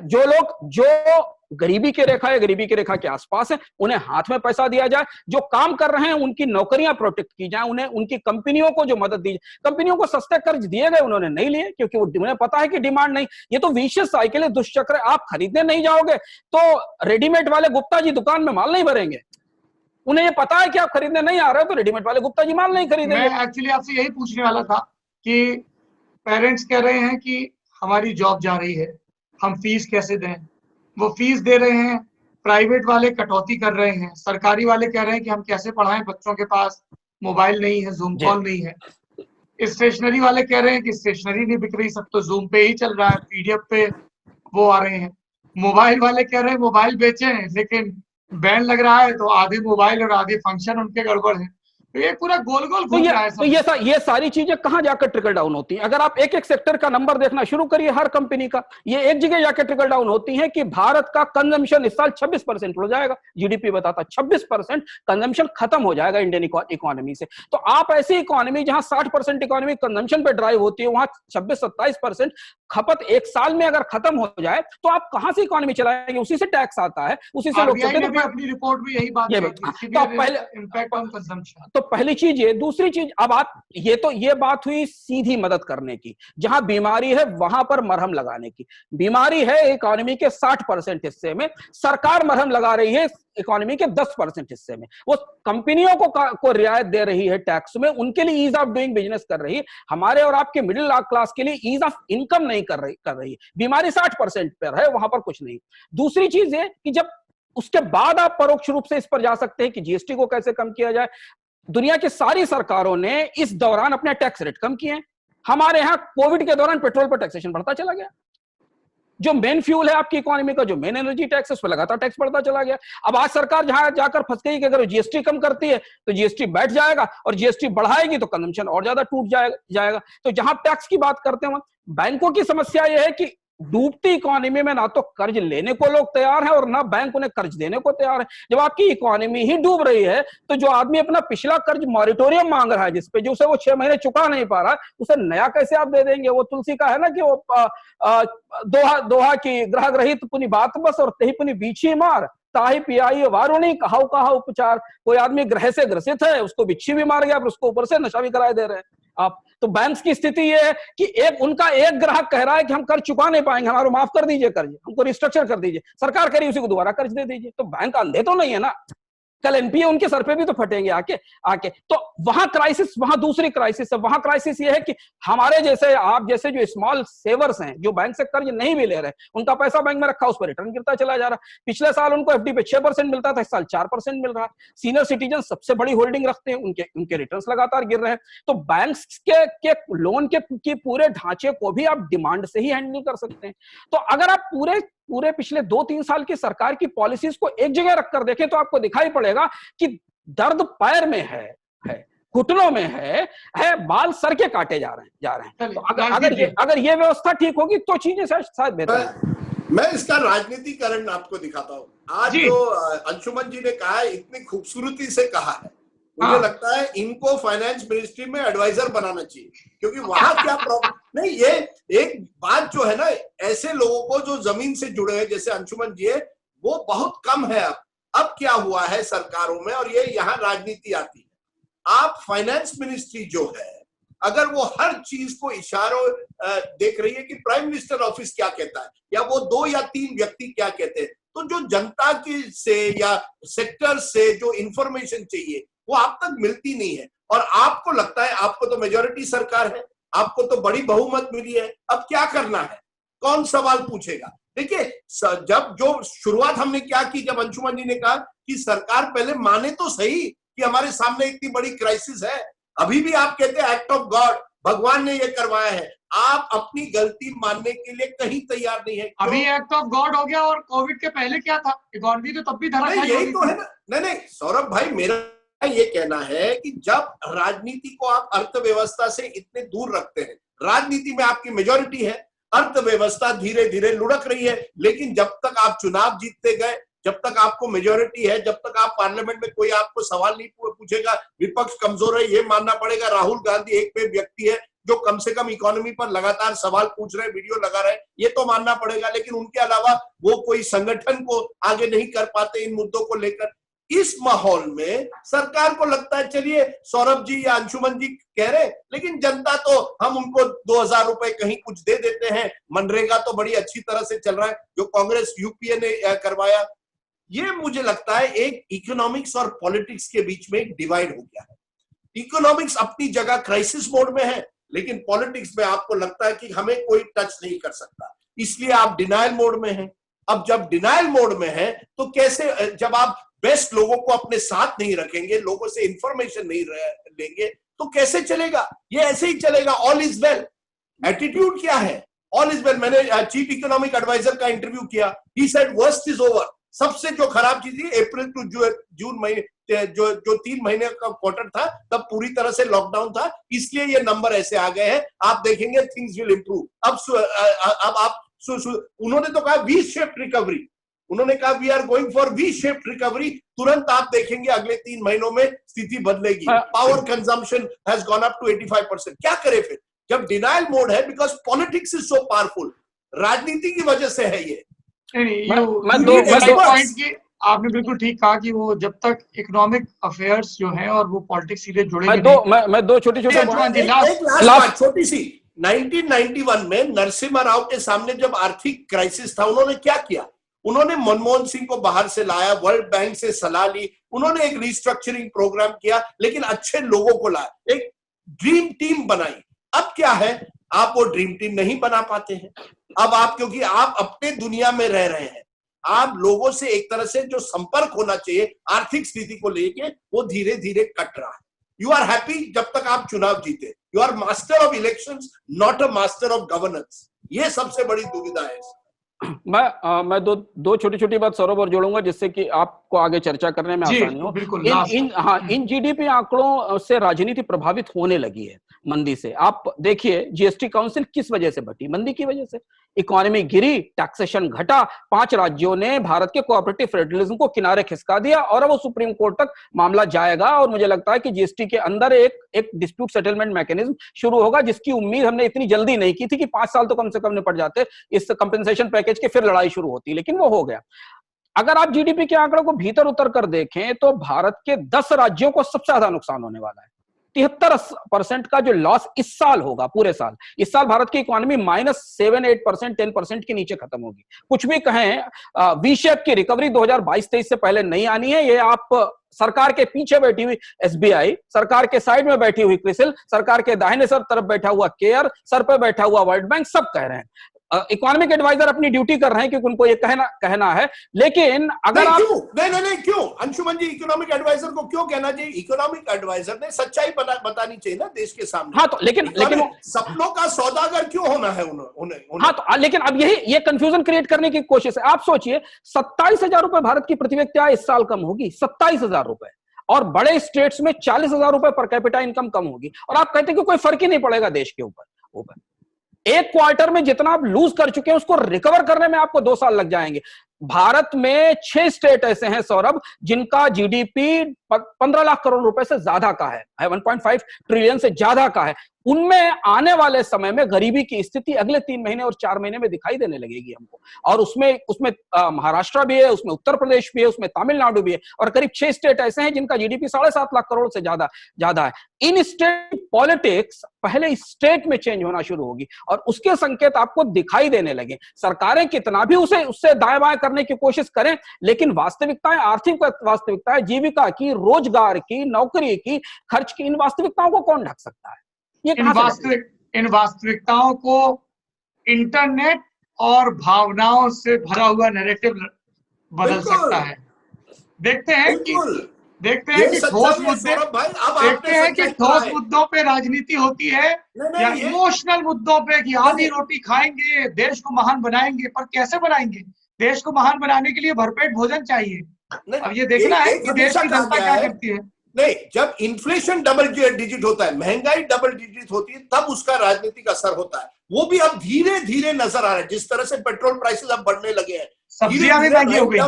जो लोग गरीबी की रेखा या गरीबी की रेखा के आसपास है, उन्हें हाथ में पैसा दिया जाए। जो काम कर रहे हैं उनकी नौकरियां प्रोटेक्ट की जाए, उन्हें, उनकी कंपनियों को जो मदद दी जाए। कंपनियों को सस्ते कर्ज दिए गए, उन्होंने नहीं लिए क्योंकि उन्हें पता है कि डिमांड नहीं। ये तो विशेष साइकिल है, दुष्चक्र। आप खरीदने नहीं जाओगे तो रेडीमेड वाले गुप्ता जी दुकान में माल नहीं भरेंगे। उन्हें ये पता है कि आप खरीदने नहीं आ रहे हो तो रेडीमेड वाले गुप्ता जी माल नहीं खरीदेंगे। मैं एक्चुअली आपसे यही पूछने वाला था कि पेरेंट्स कह रहे हैं कि हमारी जॉब जा रही है, हम फीस कैसे दें? वो फीस दे रहे हैं, प्राइवेट वाले कटौती कर रहे हैं, सरकारी वाले कह रहे हैं कि हम कैसे पढ़ाएं, बच्चों के पास मोबाइल नहीं है, जूम कॉल नहीं है। स्टेशनरी वाले कह रहे हैं कि स्टेशनरी नहीं बिक रही, सब तो जूम पे ही चल रहा है, पीडीएफ पे वो आ रहे हैं। मोबाइल वाले कह रहे हैं मोबाइल बेचें, लेकिन बैन लग रहा है तो आधे मोबाइल और आधे फंक्शन उनके गड़बड़ है। तो ये पूरा गोल गोल घूम रहा है। तो ये सारी चीजें कहां जाकर ट्रिकल डाउन होती हैं? अगर आप एक एक सेक्टर का नंबर देखना शुरू करिए, हर कंपनी का, ये एक जगह जाकर ट्रिकल डाउन होती है कि भारत का कंजम्पशन इस साल 26% हो जाएगा। जीडीपी बताता 26% कंजम्पशन खत्म हो जाएगा इंडियन इकोनॉमी से। तो आप ऐसी इकोनॉमी जहां 60% इकोनॉमी कंजम्पशन पे ड्राइव होती है, वहां 26-27% खपत एक साल में अगर खत्म हो जाए तो आप कहां से इकोनॉमी चलाएंगे? उसी से टैक्स आता है, उसी से लोग आरबीआई ने भी अपनी रिपोर्ट में यही बात कही थी, सीवियर इम्पैक्ट ऑन कंजम्पशन। तो पहली चीज ये, दूसरी चीज, अब आप ये बात हुई सीधी मदद करने की, जहां बीमारी है वहां पर मरहम लगाने की। बीमारी है इकोनॉमी के 60% हिस्से में, सरकार मरहम लगा रही है इकोनॉमी के 10% हिस्से में। वो कंपनियों को रियायत दे रही है टैक्स में, उनके लिए ईज ऑफ डूइंग बिजनेस कर रही है, हमारे और आपके मिडिल क्लास के लिए ईज ऑफ इनकम नहीं कर रही। बीमारी 60% पर है, वहां पर कुछ नहीं। दूसरी चीज है कि जब उसके बाद आप परोक्ष रूप से इस पर जा सकते हैं कि जीएसटी को कैसे कम किया जाए। दुनिया की सारी सरकारों ने इस दौरान अपने टैक्स रेट कम किए हैं। हमारे यहां कोविड के दौरान पेट्रोल पर टैक्सेशन बढ़ता चला गया। जो मेन फ्यूल है आपकी इकोनॉमी का, जो मेन एनर्जी टैक्स है, उस पर लगातार टैक्स बढ़ता चला गया। अब आज सरकार जहां जाकर फंस गई कि अगर जीएसटी कम करती है तो जीएसटी बैठ जाएगा, और जीएसटी बढ़ाएगी तो कंजम्पशन और ज्यादा टूट जाएगा। तो जहां टैक्स की बात करते हैं, बैंकों की समस्या यह है कि डूबती इकोनॉमी में ना तो कर्ज लेने को लोग तैयार हैं और ना बैंक उन्हें कर्ज देने को तैयार है। जब आपकी इकोनॉमी ही डूब रही है तो जो आदमी अपना पिछला कर्ज मॉरिटोरियम मांग रहा है, जिसपे जो उसे वो 6 महीने चुका नहीं पा रहा, उसे नया कैसे आप दे देंगे? वो तुलसी का है ना कि वो दोहा की ग्रह ग्रहित पुनि बात बस और तही पुनि बीछी मार ताही पियाई वारुणी कहाउ कहा उपचार। कोई आदमी ग्रह से ग्रसित है, उसको बिच्छी भी मार गया, फिर उसको ऊपर से नशा भी कराए दे रहे हैं आप। तो बैंक्स की स्थिति ये है कि उनका एक ग्राहक कह रहा है कि हम कर्ज चुका नहीं पाएंगे, हमारा माफ कर दीजिए कर्ज, हमको रिस्ट्रक्चर कर दीजिए। सरकार कह रही है उसी को दोबारा कर्ज दे दीजिए। तो बैंक अंधे तो नहीं है ना, कल एनपीए उनके सर पे भी तो फटेंगे आके। तो वहां क्राइसिस, वहां दूसरी क्राइसिस है। वहां क्राइसिस ये है कि हमारे जैसे, आप जैसे जो स्मॉल सेवर्स हैं, जो बैंक से कर्ज नहीं भी ले रहे, उनका पैसा बैंक में रखा, उस पर रिटर्न गिरता चला जा रहा। पिछले साल उनको एफडी पे 6% मिलता था, इस साल 4% मिल रहा है। सीनियर सिटीजन सबसे बड़ी होल्डिंग रखते हैं, उनके रिटर्न्स लगातार गिर रहे हैं। तो बैंक्स के लोन के पूरे ढांचे को भी आप डिमांड से ही हैंडल कर सकते हैं। तो अगर आप पूरे पिछले 2-3 साल की सरकार की पॉलिसीज को एक जगह रखकर देखें तो आपको दिखाई पड़ेगा कि दर्द पैर में है, घुटनों में है, बाल सर के काटे जा रहे हैं। तो अगर ये व्यवस्था ठीक होगी तो चीजें शायद बेहतर है। मैं इसका राजनीतिकरण आपको दिखाता हूँ। आज जो अंशुमन जी ने कहा है, इतनी खूबसूरती से कहा है, मुझे लगता है इनको फाइनेंस मिनिस्ट्री में एडवाइजर बनाना चाहिए, क्योंकि वहां क्या प्रॉब्लम नहीं। ये एक बात जो है ना, ऐसे लोगों को जो जमीन से जुड़े हैं जैसे अंशुमन जी है, वो बहुत कम है। अब क्या हुआ है सरकारों में, और ये यहाँ राजनीति आती है। आप फाइनेंस मिनिस्ट्री जो है, अगर वो हर चीज को इशारों देख रही है कि प्राइम मिनिस्टर ऑफिस क्या कहता है, या वो 2 या 3 व्यक्ति क्या कहते हैं, तो जो जनता की से या सेक्टर से जो इंफॉर्मेशन चाहिए वो आप तक मिलती नहीं है। और आपको लगता है, आपको तो मेजॉरिटी सरकार है, आपको तो बड़ी बहुमत मिली है, अब क्या करना है, कौन सवाल पूछेगा? देखिए, जब जो शुरुआत हमने क्या की, जब अंशुमन जी ने कहा कि सरकार पहले माने तो सही कि हमारे सामने इतनी बड़ी क्राइसिस है। अभी भी आप कहते हैं एक्ट ऑफ गॉड, भगवान ने ये करवाया है। आप अपनी गलती मानने के लिए कहीं तैयार नहीं है। अभी एक्ट ऑफ गॉड हो गया, और कोविड के पहले क्या था? इकोनॉमी तो तब भी धराशायी यही तो है ना। नहीं सौरभ भाई, मेरा ये कहना है कि जब राजनीति को आप अर्थव्यवस्था से इतने दूर रखते हैं, राजनीति में आपकी मेजॉरिटी है, अर्थव्यवस्था धीरे धीरे लुढ़क रही है, लेकिन जब तक आप चुनाव जीतते गए, जब तक आपको मेजॉरिटी है, जब तक आप पार्लियामेंट में कोई आपको सवाल नहीं पूछेगा, विपक्ष कमजोर है, ये मानना पड़ेगा। राहुल गांधी एक पे व्यक्ति है जो कम से कम इकोनॉमी पर लगातार सवाल पूछ रहे, वीडियो लगा रहे, ये तो मानना पड़ेगा। लेकिन उनके अलावा वो कोई संगठन को आगे नहीं कर पाते इन मुद्दों को लेकर। इस माहौल में सरकार को लगता है, चलिए सौरभ जी या अंशुमन जी कह रहे, लेकिन जनता तो, हम उनको 2000 रुपए कहीं कुछ दे देते हैं। मनरेगा तो बड़ी अच्छी तरह से चल रहा है, जो कांग्रेस यूपीए ने करवाया। ये मुझे लगता है एक इकोनॉमिक्स और पॉलिटिक्स के बीच में एक डिवाइड हो गया है। इकोनॉमिक्स अपनी जगह क्राइसिस मोड में है, लेकिन पॉलिटिक्स में आपको लगता है कि हमें कोई टच नहीं कर सकता, इसलिए आप डिनायल मोड में हैं। अब जब डिनायल मोड में है तो कैसे, जब आप बेस्ट लोगों को अपने साथ नहीं रखेंगे, लोगों से इंफॉर्मेशन नहीं लेंगे, तो कैसे चलेगा? ये ऐसे ही चलेगा। ऑल इज वेल एटीट्यूड क्या है? All is well. मैंने चीफ इकोनॉमिक एडवाइजर का इंटरव्यू किया, he said worst is over. सबसे जो खराब चीज थी, अप्रैल टू जून महीने, जो 3 महीने का क्वार्टर था, तब पूरी तरह से लॉकडाउन था, इसलिए ये नंबर ऐसे आ गए हैं। आप देखेंगे थिंग्स विल इंप्रूव। अब आप उन्होंने तो कहा वी शेप्ड रिकवरी, उन्होंने कहा we are going for V shaped recovery. तुरंत आप देखेंगे अगले 3 महीनों में स्थिति बदलेगी। Power consumption has gone up to 85%। क्या करे फिर? जब डिनायल मोड है, because politics is so powerful, राजनीति की वजह से है ये। पॉइंट की आपने बिल्कुल ठीक कहा कि वो जब तक इकोनॉमिक अफेयर्स जो है और वो पॉलिटिक्स सीधे जुड़ेंगे मैं दो छोटी लास्ट छोटी सी 1991 में नरसिम्हा राव के सामने जब आर्थिक क्राइसिस था, उन्होंने क्या किया? उन्होंने मनमोहन सिंह को बाहर से लाया, वर्ल्ड बैंक से सलाह ली, उन्होंने एक रिस्ट्रक्चरिंग प्रोग्राम किया, लेकिन अच्छे लोगों को लाया, एक ड्रीम टीम बनाई। अब क्या है, आप वो ड्रीम टीम नहीं बना पाते हैं। अब आप, क्योंकि आप अपने दुनिया में रह रहे हैं, आप लोगों से एक तरह से जो संपर्क होना चाहिए आर्थिक स्थिति को लेके, वो धीरे धीरे कट रहा है। यू आर हैप्पी जब तक आप चुनाव जीते, you are master of elections, not a master of governance. ये सबसे बड़ी दुविधा है। मैं दो छोटी छोटी बात सौरभ और जोड़ूंगा, जिससे कि आपको आगे चर्चा करने में आसानी हो। बिल्कुल। इन जीडीपी आंकड़ों से राजनीति प्रभावित होने लगी है मंदी से। आप देखिए जीएसटी काउंसिल किस वजह से बटी? मंदी की वजह से। इकोनॉमी गिरी, टैक्सेशन घटा, 5 राज्यों ने भारत के कोऑपरेटिव फेडरलिज्म को किनारे खिसका दिया और अब वो सुप्रीम कोर्ट तक मामला जाएगा। और मुझे लगता है कि जीएसटी के अंदर एक डिस्प्यूट सेटलमेंट मैकेनिज्म शुरू होगा, जिसकी उम्मीद हमने इतनी जल्दी नहीं की थी कि 5 साल तो कम से कम निपट जाते इस कंपेंसेशन पैकेज के, फिर लड़ाई शुरू होती, लेकिन वो हो गया। अगर आप जीडीपी के आंकड़ों को भीतर उतर कर देखें तो भारत के 10 राज्यों को सबसे ज्यादा नुकसान होने वाला है। 73% का जो लॉस इस साल होगा, पूरे साल। इस साल भारत की इकोनॉमी -7-8%, 10% के नीचे खत्म होगी। कुछ भी कहें, वी शेप की रिकवरी 2022-23 से पहले नहीं आनी है। ये आप सरकार के पीछे बैठी हुई एसबीआई, सरकार के साइड में बैठी हुई क्रिसिल, सरकार के दाहिने सर तरफ बैठा हुआ केयर, सर पे बैठा हुआ वर्ल्ड बैंक, सब कह रहे हैं। इकोनॉमिक एडवाइजर अपनी ड्यूटी कर रहे हैं क्योंकि उनको ये कहना है। लेकिन अगर आप नहीं क्यों अंशुमन जी, इकोनॉमिक एडवाइजर को क्यों कहना चाहिए? इकोनॉमिक एडवाइजर ने सच्चाई बतानी चाहिए ना देश के सामने। हाँ, तो लेकिन सपनों का सौदागर क्यों होना है उन्हें? हाँ, तो लेकिन अब ये कंफ्यूजन क्रिएट करने की कोशिश है। आप सोचिए, 27,000 रुपए भारत की प्रति व्यक्ति आय इस साल कम होगी, 27,000 रुपए, और बड़े स्टेट्स में 40,000 रुपए पर कैपिटा इनकम कम होगी, और आप कहते हैं कि कोई फर्क ही नहीं पड़ेगा देश के ऊपर। एक क्वार्टर में जितना आप लूज कर चुके हैं उसको रिकवर करने में आपको 2 साल लग जाएंगे। भारत में 6 स्टेट ऐसे हैं सौरभ, जिनका जीडीपी 15 लाख करोड़ रुपए से ज्यादा का है, 1.5 ट्रिलियन से ज्यादा का है। उनमें आने वाले समय में गरीबी की स्थिति अगले 3 महीने और 4 महीने में दिखाई देने लगेगी हमको। और उसमें महाराष्ट्र भी है, उसमें उत्तर प्रदेश भी है, उसमें तमिलनाडु भी है, और करीब 6 स्टेट ऐसे हैं जिनका जीडीपी 7.5 लाख करोड़ से ज्यादा है। इन स्टेट पॉलिटिक्स पहले इस स्टेट में चेंज होना शुरू होगी और उसके संकेत आपको दिखाई देने लगे। सरकारें कितना भी उससे दाएं बाएं करने की कोशिश करें, लेकिन वास्तविकताएं, आर्थिक वास्तविकताएं, जीविका की, रोजगार की, नौकरी की, खर्च की, इन वास्तविकताओं को कौन ढक सकता है? इन वास्तविकताओं को इंटरनेट और भावनाओं से भरा हुआ नैरेटिव बदल सकता है। देखते हैं कि ठोस मुद्दों पे राजनीति होती है या इमोशनल मुद्दों पे कि आधी रोटी खाएंगे, देश को महान बनाएंगे। पर कैसे बनाएंगे? देश को महान बनाने के लिए भरपेट भोजन चाहिए। अब ये देखना है कि देश की जनता क्या करती है। नहीं, जब इन्फ्लेशन डबल डिजिट होता है, महंगाई डबल डिजिट होती है, तब उसका राजनीतिक असर होता है। वो भी अब धीरे धीरे नजर आ रहा है। जिस तरह से पेट्रोल प्राइसेस अब बढ़ने लगे हैं, सब्जियां भी महंगी हो गई।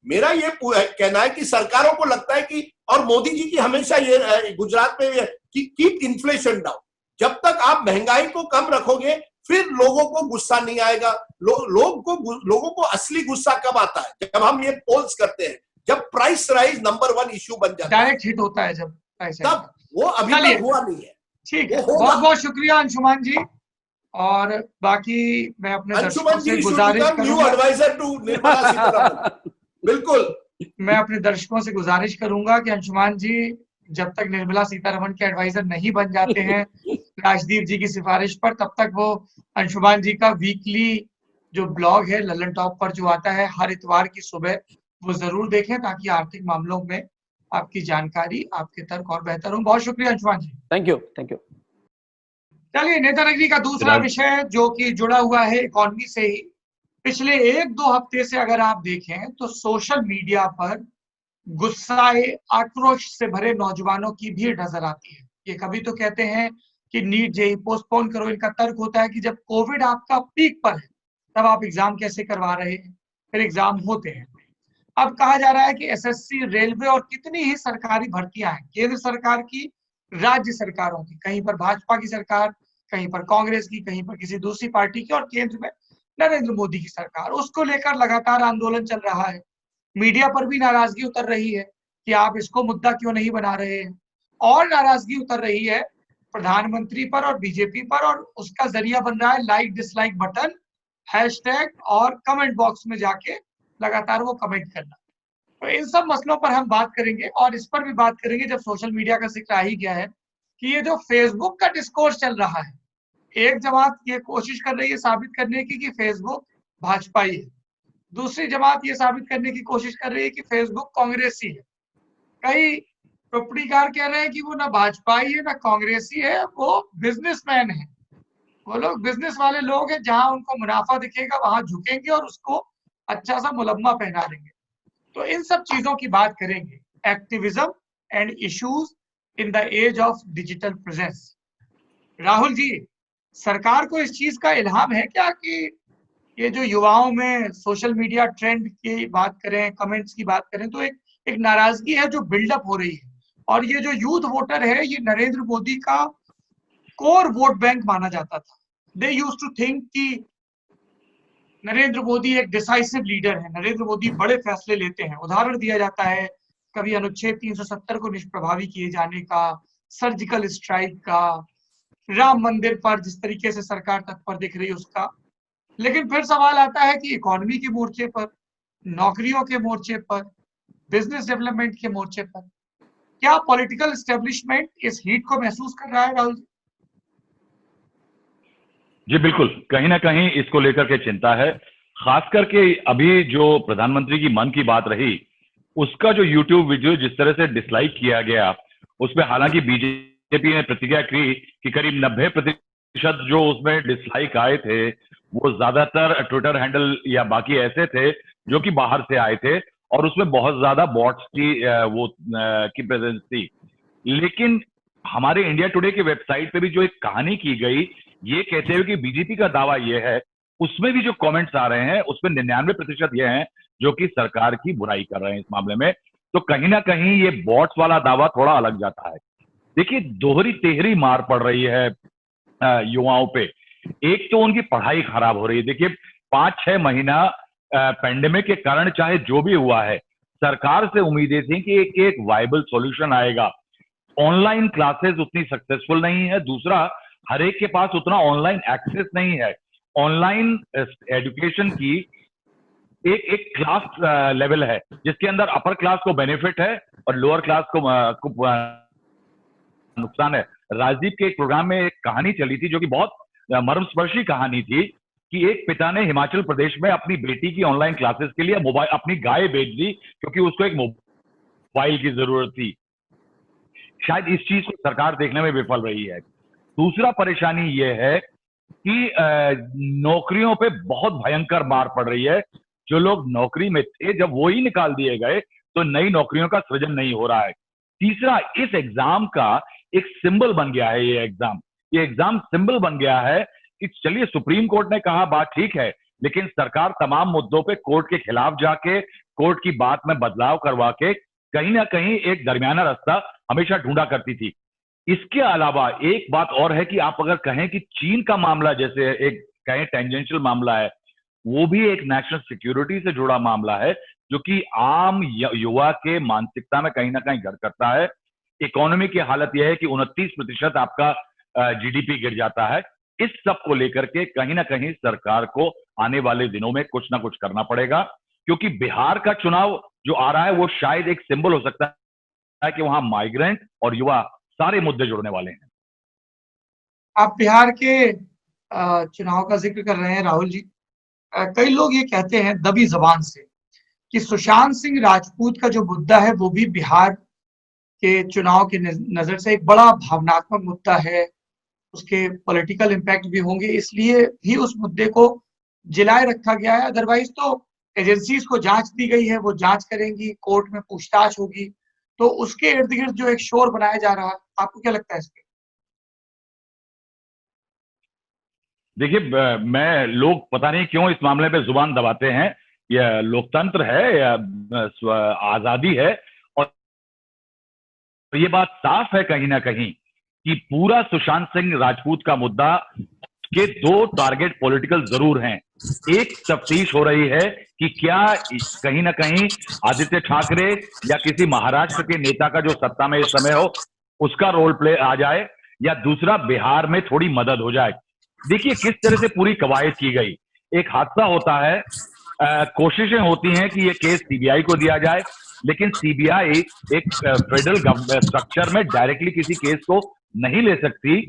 मेरा ये कहना है कि सरकारों को लगता है कि, और मोदी जी की हमेशा ये गुजरात में कि कीप इन्फ्लेशन डाउन। जब तक आप महंगाई को कम रखोगे, फिर लोगों को गुस्सा नहीं आएगा। लोगों को असली गुस्सा कब आता है? जब हम ये पोल्स करते हैं, जब प्राइस राइज नंबर 1 इश्यू बन जाता है, डायरेक्ट हिट होता है जब, तब वो अभी तक हुआ नहीं है। ठीक है, बहुत बहुत शुक्रिया अंशुमान जी। और बाकी मैं अपने दर्शकों से गुजारिश करूंगा, बिल्कुल मैं अपने दर्शकों से गुजारिश करूंगा कि अंशुमान जी जब तक निर्मला सीतारमण के एडवाइजर नहीं बन जाते हैं राजदीप जी की सिफारिश पर, तब तक वो अंशुमान जी का वीकली जो ब्लॉग है लल्लन टॉप पर जो आता है हर इतवार की सुबह, वो जरूर देखें ताकि आर्थिक मामलों में आपकी जानकारी, आपके तर्क और बेहतर हो। बहुत शुक्रिया अंशुमान जी। Thank you. चलिए, नेता नगरी का दूसरा विषय जो कि जुड़ा हुआ है इकोनॉमी से ही। पिछले 1-2 हफ्ते से अगर आप देखें तो सोशल मीडिया पर गुस्साए, आक्रोश से भरे नौजवानों की भीड़ नजर आती है। ये कभी तो कहते हैं कि नीट जेईई पोस्टपोन करो। इनका तर्क होता है कि जब कोविड आपका पीक पर है तब आप एग्जाम कैसे करवा रहे हैं, फिर एग्जाम होते हैं। अब कहा जा रहा है कि एसएससी, रेलवे और कितनी ही सरकारी भर्तियां हैं, केंद्र सरकार की, राज्य सरकारों की, कहीं पर भाजपा की सरकार, कहीं पर कांग्रेस की, कहीं पर किसी दूसरी पार्टी की, और केंद्र में नरेंद्र मोदी की सरकार। उसको लेकर लगातार आंदोलन चल रहा है। मीडिया पर भी नाराजगी उतर रही है कि आप इसको मुद्दा क्यों नहीं बना रहे हैं, और नाराजगी उतर रही है प्रधानमंत्री पर और बीजेपी पर, और उसका जरिया बन रहा है लाइक डिसलाइक बटन, हैशटैग और कमेंट बॉक्स में जाके लगातार वो कमेंट करना। तो इन सब मसलों पर हम बात करेंगे, और इस पर भी बात करेंगे जब सोशल मीडिया का जिक्र आ ही गया है कि ये जो फेसबुक का डिस्कोर्स चल रहा है, एक जमात ये कोशिश कर रही है साबित करने की कि फेसबुक भाजपाई है, दूसरी जमात ये साबित करने की कोशिश कर रही है कि फेसबुक कांग्रेसी है। कई टिप्पणीकार कह रहे हैं कि वो ना भाजपाई है ना कांग्रेसी है, वो बिजनेसमैन है। वो लोग बिजनेस वाले लोग हैं, जहां उनको मुनाफा दिखेगा वहां झुकेंगे और उसको अच्छा सा मुलम्मा पहना देंगे। तो इन सब चीजों की बात करेंगे, activism and issues in the age of digital presence. Rahul ji, सरकार को इस चीज का इल्हाम है क्या कि ये जो युवाओं में सोशल मीडिया ट्रेंड की बात करें, कमेंट्स की बात करें, तो एक नाराजगी है जो बिल्डअप हो रही है, और ये जो यूथ वोटर है ये नरेंद्र मोदी का कोर वोट बैंक माना जाता था। दे यूज्ड टू थिंक कि नरेंद्र मोदी एक डिसाइसिव लीडर है, नरेंद्र मोदी बड़े फैसले लेते हैं। उदाहरण दिया जाता है कभी अनुच्छेद 370 को निष्प्रभावी किए जाने का, सर्जिकल स्ट्राइक का, राम मंदिर पर जिस तरीके से सरकार तत्पर दिख रही है उसका। लेकिन फिर सवाल आता है कि इकोनॉमी के मोर्चे पर, नौकरियों के मोर्चे पर, बिजनेस डेवलपमेंट के मोर्चे पर क्या पॉलिटिकल एस्टेब्लिशमेंट इस हीट को महसूस कर रहा है राहुल जी? जी बिल्कुल, कहीं ना कहीं इसको लेकर के चिंता है। खास करके अभी जो प्रधानमंत्री की मन की बात रही, उसका जो यूट्यूब वीडियो जिस तरह से डिसलाइक किया गया, उसमें हालांकि बीजेपी ने प्रतिक्रिया की कि करीब 90% जो उसमें डिसलाइक आए थे वो ज्यादातर ट्विटर हैंडल या बाकी ऐसे थे जो कि बाहर से आए थे, और उसमें बहुत ज्यादा बॉट्स की प्रेजेंस थी। लेकिन हमारे इंडिया टुडे की वेबसाइट पे भी जो एक कहानी की गई, ये कहते हुए कि बीजेपी का दावा ये है, उसमें भी जो कमेंट्स आ रहे हैं उसमें 99% ये हैं जो कि सरकार की बुराई कर रहे हैं इस मामले में। तो कहीं ना कहीं ये बॉट्स वाला दावा थोड़ा अलग जाता है। देखिए, दोहरी तेहरी मार पड़ रही है युवाओं पे। एक तो उनकी पढ़ाई खराब हो रही है। देखिए, 5-6 महीना पेंडेमिक के कारण चाहे जो भी हुआ है, सरकार से उम्मीदें थी कि एक वायबल सॉल्यूशन आएगा। ऑनलाइन क्लासेस उतनी सक्सेसफुल नहीं है। दूसरा, हर एक के पास उतना ऑनलाइन एक्सेस नहीं है। ऑनलाइन एजुकेशन की एक क्लास लेवल है जिसके अंदर अपर क्लास को बेनिफिट है और लोअर क्लास को नुकसान है। राजदीप के एक प्रोग्राम में एक कहानी चली थी जो कि बहुत मर्मस्पर्शी कहानी थी कि एक पिता ने हिमाचल प्रदेश में अपनी बेटी की ऑनलाइन क्लासेस के लिए अपनी गाय बेच दी क्योंकि उसको एक मोबाइल की जरूरत थी। शायद इस चीज को सरकार देखने में विफल रही है। दूसरा परेशानी यह है कि नौकरियों पे बहुत भयंकर मार पड़ रही है। जो लोग नौकरी में थे, जब वो ही निकाल दिए गए तो नई नौकरियों का सृजन नहीं हो रहा है। तीसरा, इस एग्जाम का एक सिंबल बन गया है। ये एग्जाम सिंबल बन गया है कि चलिए, सुप्रीम कोर्ट ने कहा बात ठीक है, लेकिन सरकार तमाम मुद्दों पे कोर्ट के खिलाफ जाके कोर्ट की बात में बदलाव करवा के कहीं ना कहीं एक दरमियाना रास्ता हमेशा ढूंढा करती थी। इसके अलावा एक बात और है कि आप अगर कहें कि चीन का मामला जैसे एक कहें टेंजेंशियल मामला है, वो भी एक नेशनल सिक्योरिटी से जुड़ा मामला है जो कि आम युवा के मानसिकता में कहीं ना कहीं घर करता है। इकोनॉमी की हालत यह है कि 29% आपका जीडीपी गिर जाता है। इस सब को लेकर के कहीं ना कहीं सरकार को आने वाले दिनों में कुछ ना कुछ करना पड़ेगा, क्योंकि बिहार का चुनाव जो आ रहा है वो शायद एक सिंबल हो सकता है कि वहां माइग्रेंट और युवा सारे मुद्दे जुड़ने वाले हैं। आप बिहार के चुनाव का जिक्र कर रहे हैं राहुल जी। कई लोग ये कहते हैं दबी जबान से कि सुशांत सिंह राजपूत का जो मुद्दा है वो भी बिहार के चुनाव की नजर से एक बड़ा भावनात्मक मुद्दा है, उसके पॉलिटिकल इम्पैक्ट भी होंगे, इसलिए भी उस मुद्दे को जिलाए रखा गया है। अदरवाइज तो एजेंसीज को जांच दी गई है, वो जांच करेंगी, कोर्ट में पूछताछ होगी, तो उसके इर्द गिर्द जो एक शोर बनाया जा रहा है, आपको क्या लगता है इस पे? देखिए, मैं लोग पता नहीं क्यों इस मामले पे जुबान दबाते हैं। यह लोकतंत्र है या आजादी है, और ये बात साफ है कहीं ना कहीं कि पूरा सुशांत सिंह राजपूत का मुद्दा के दो टारगेट पॉलिटिकल जरूर हैं। एक तफ्तीश हो रही है कि क्या कहीं ना कहीं आदित्य ठाकरे या किसी महाराष्ट्र के नेता का जो सत्ता में इस समय हो उसका रोल प्ले आ जाए, या दूसरा बिहार में थोड़ी मदद हो जाए। देखिए किस तरह से पूरी कवायद की गई। एक हादसा होता है, कोशिशें होती हैं कि ये केस सीबीआई को दिया जाए, लेकिन सीबीआई एक फेडरल स्ट्रक्चर में डायरेक्टली किसी केस को नहीं ले सकती,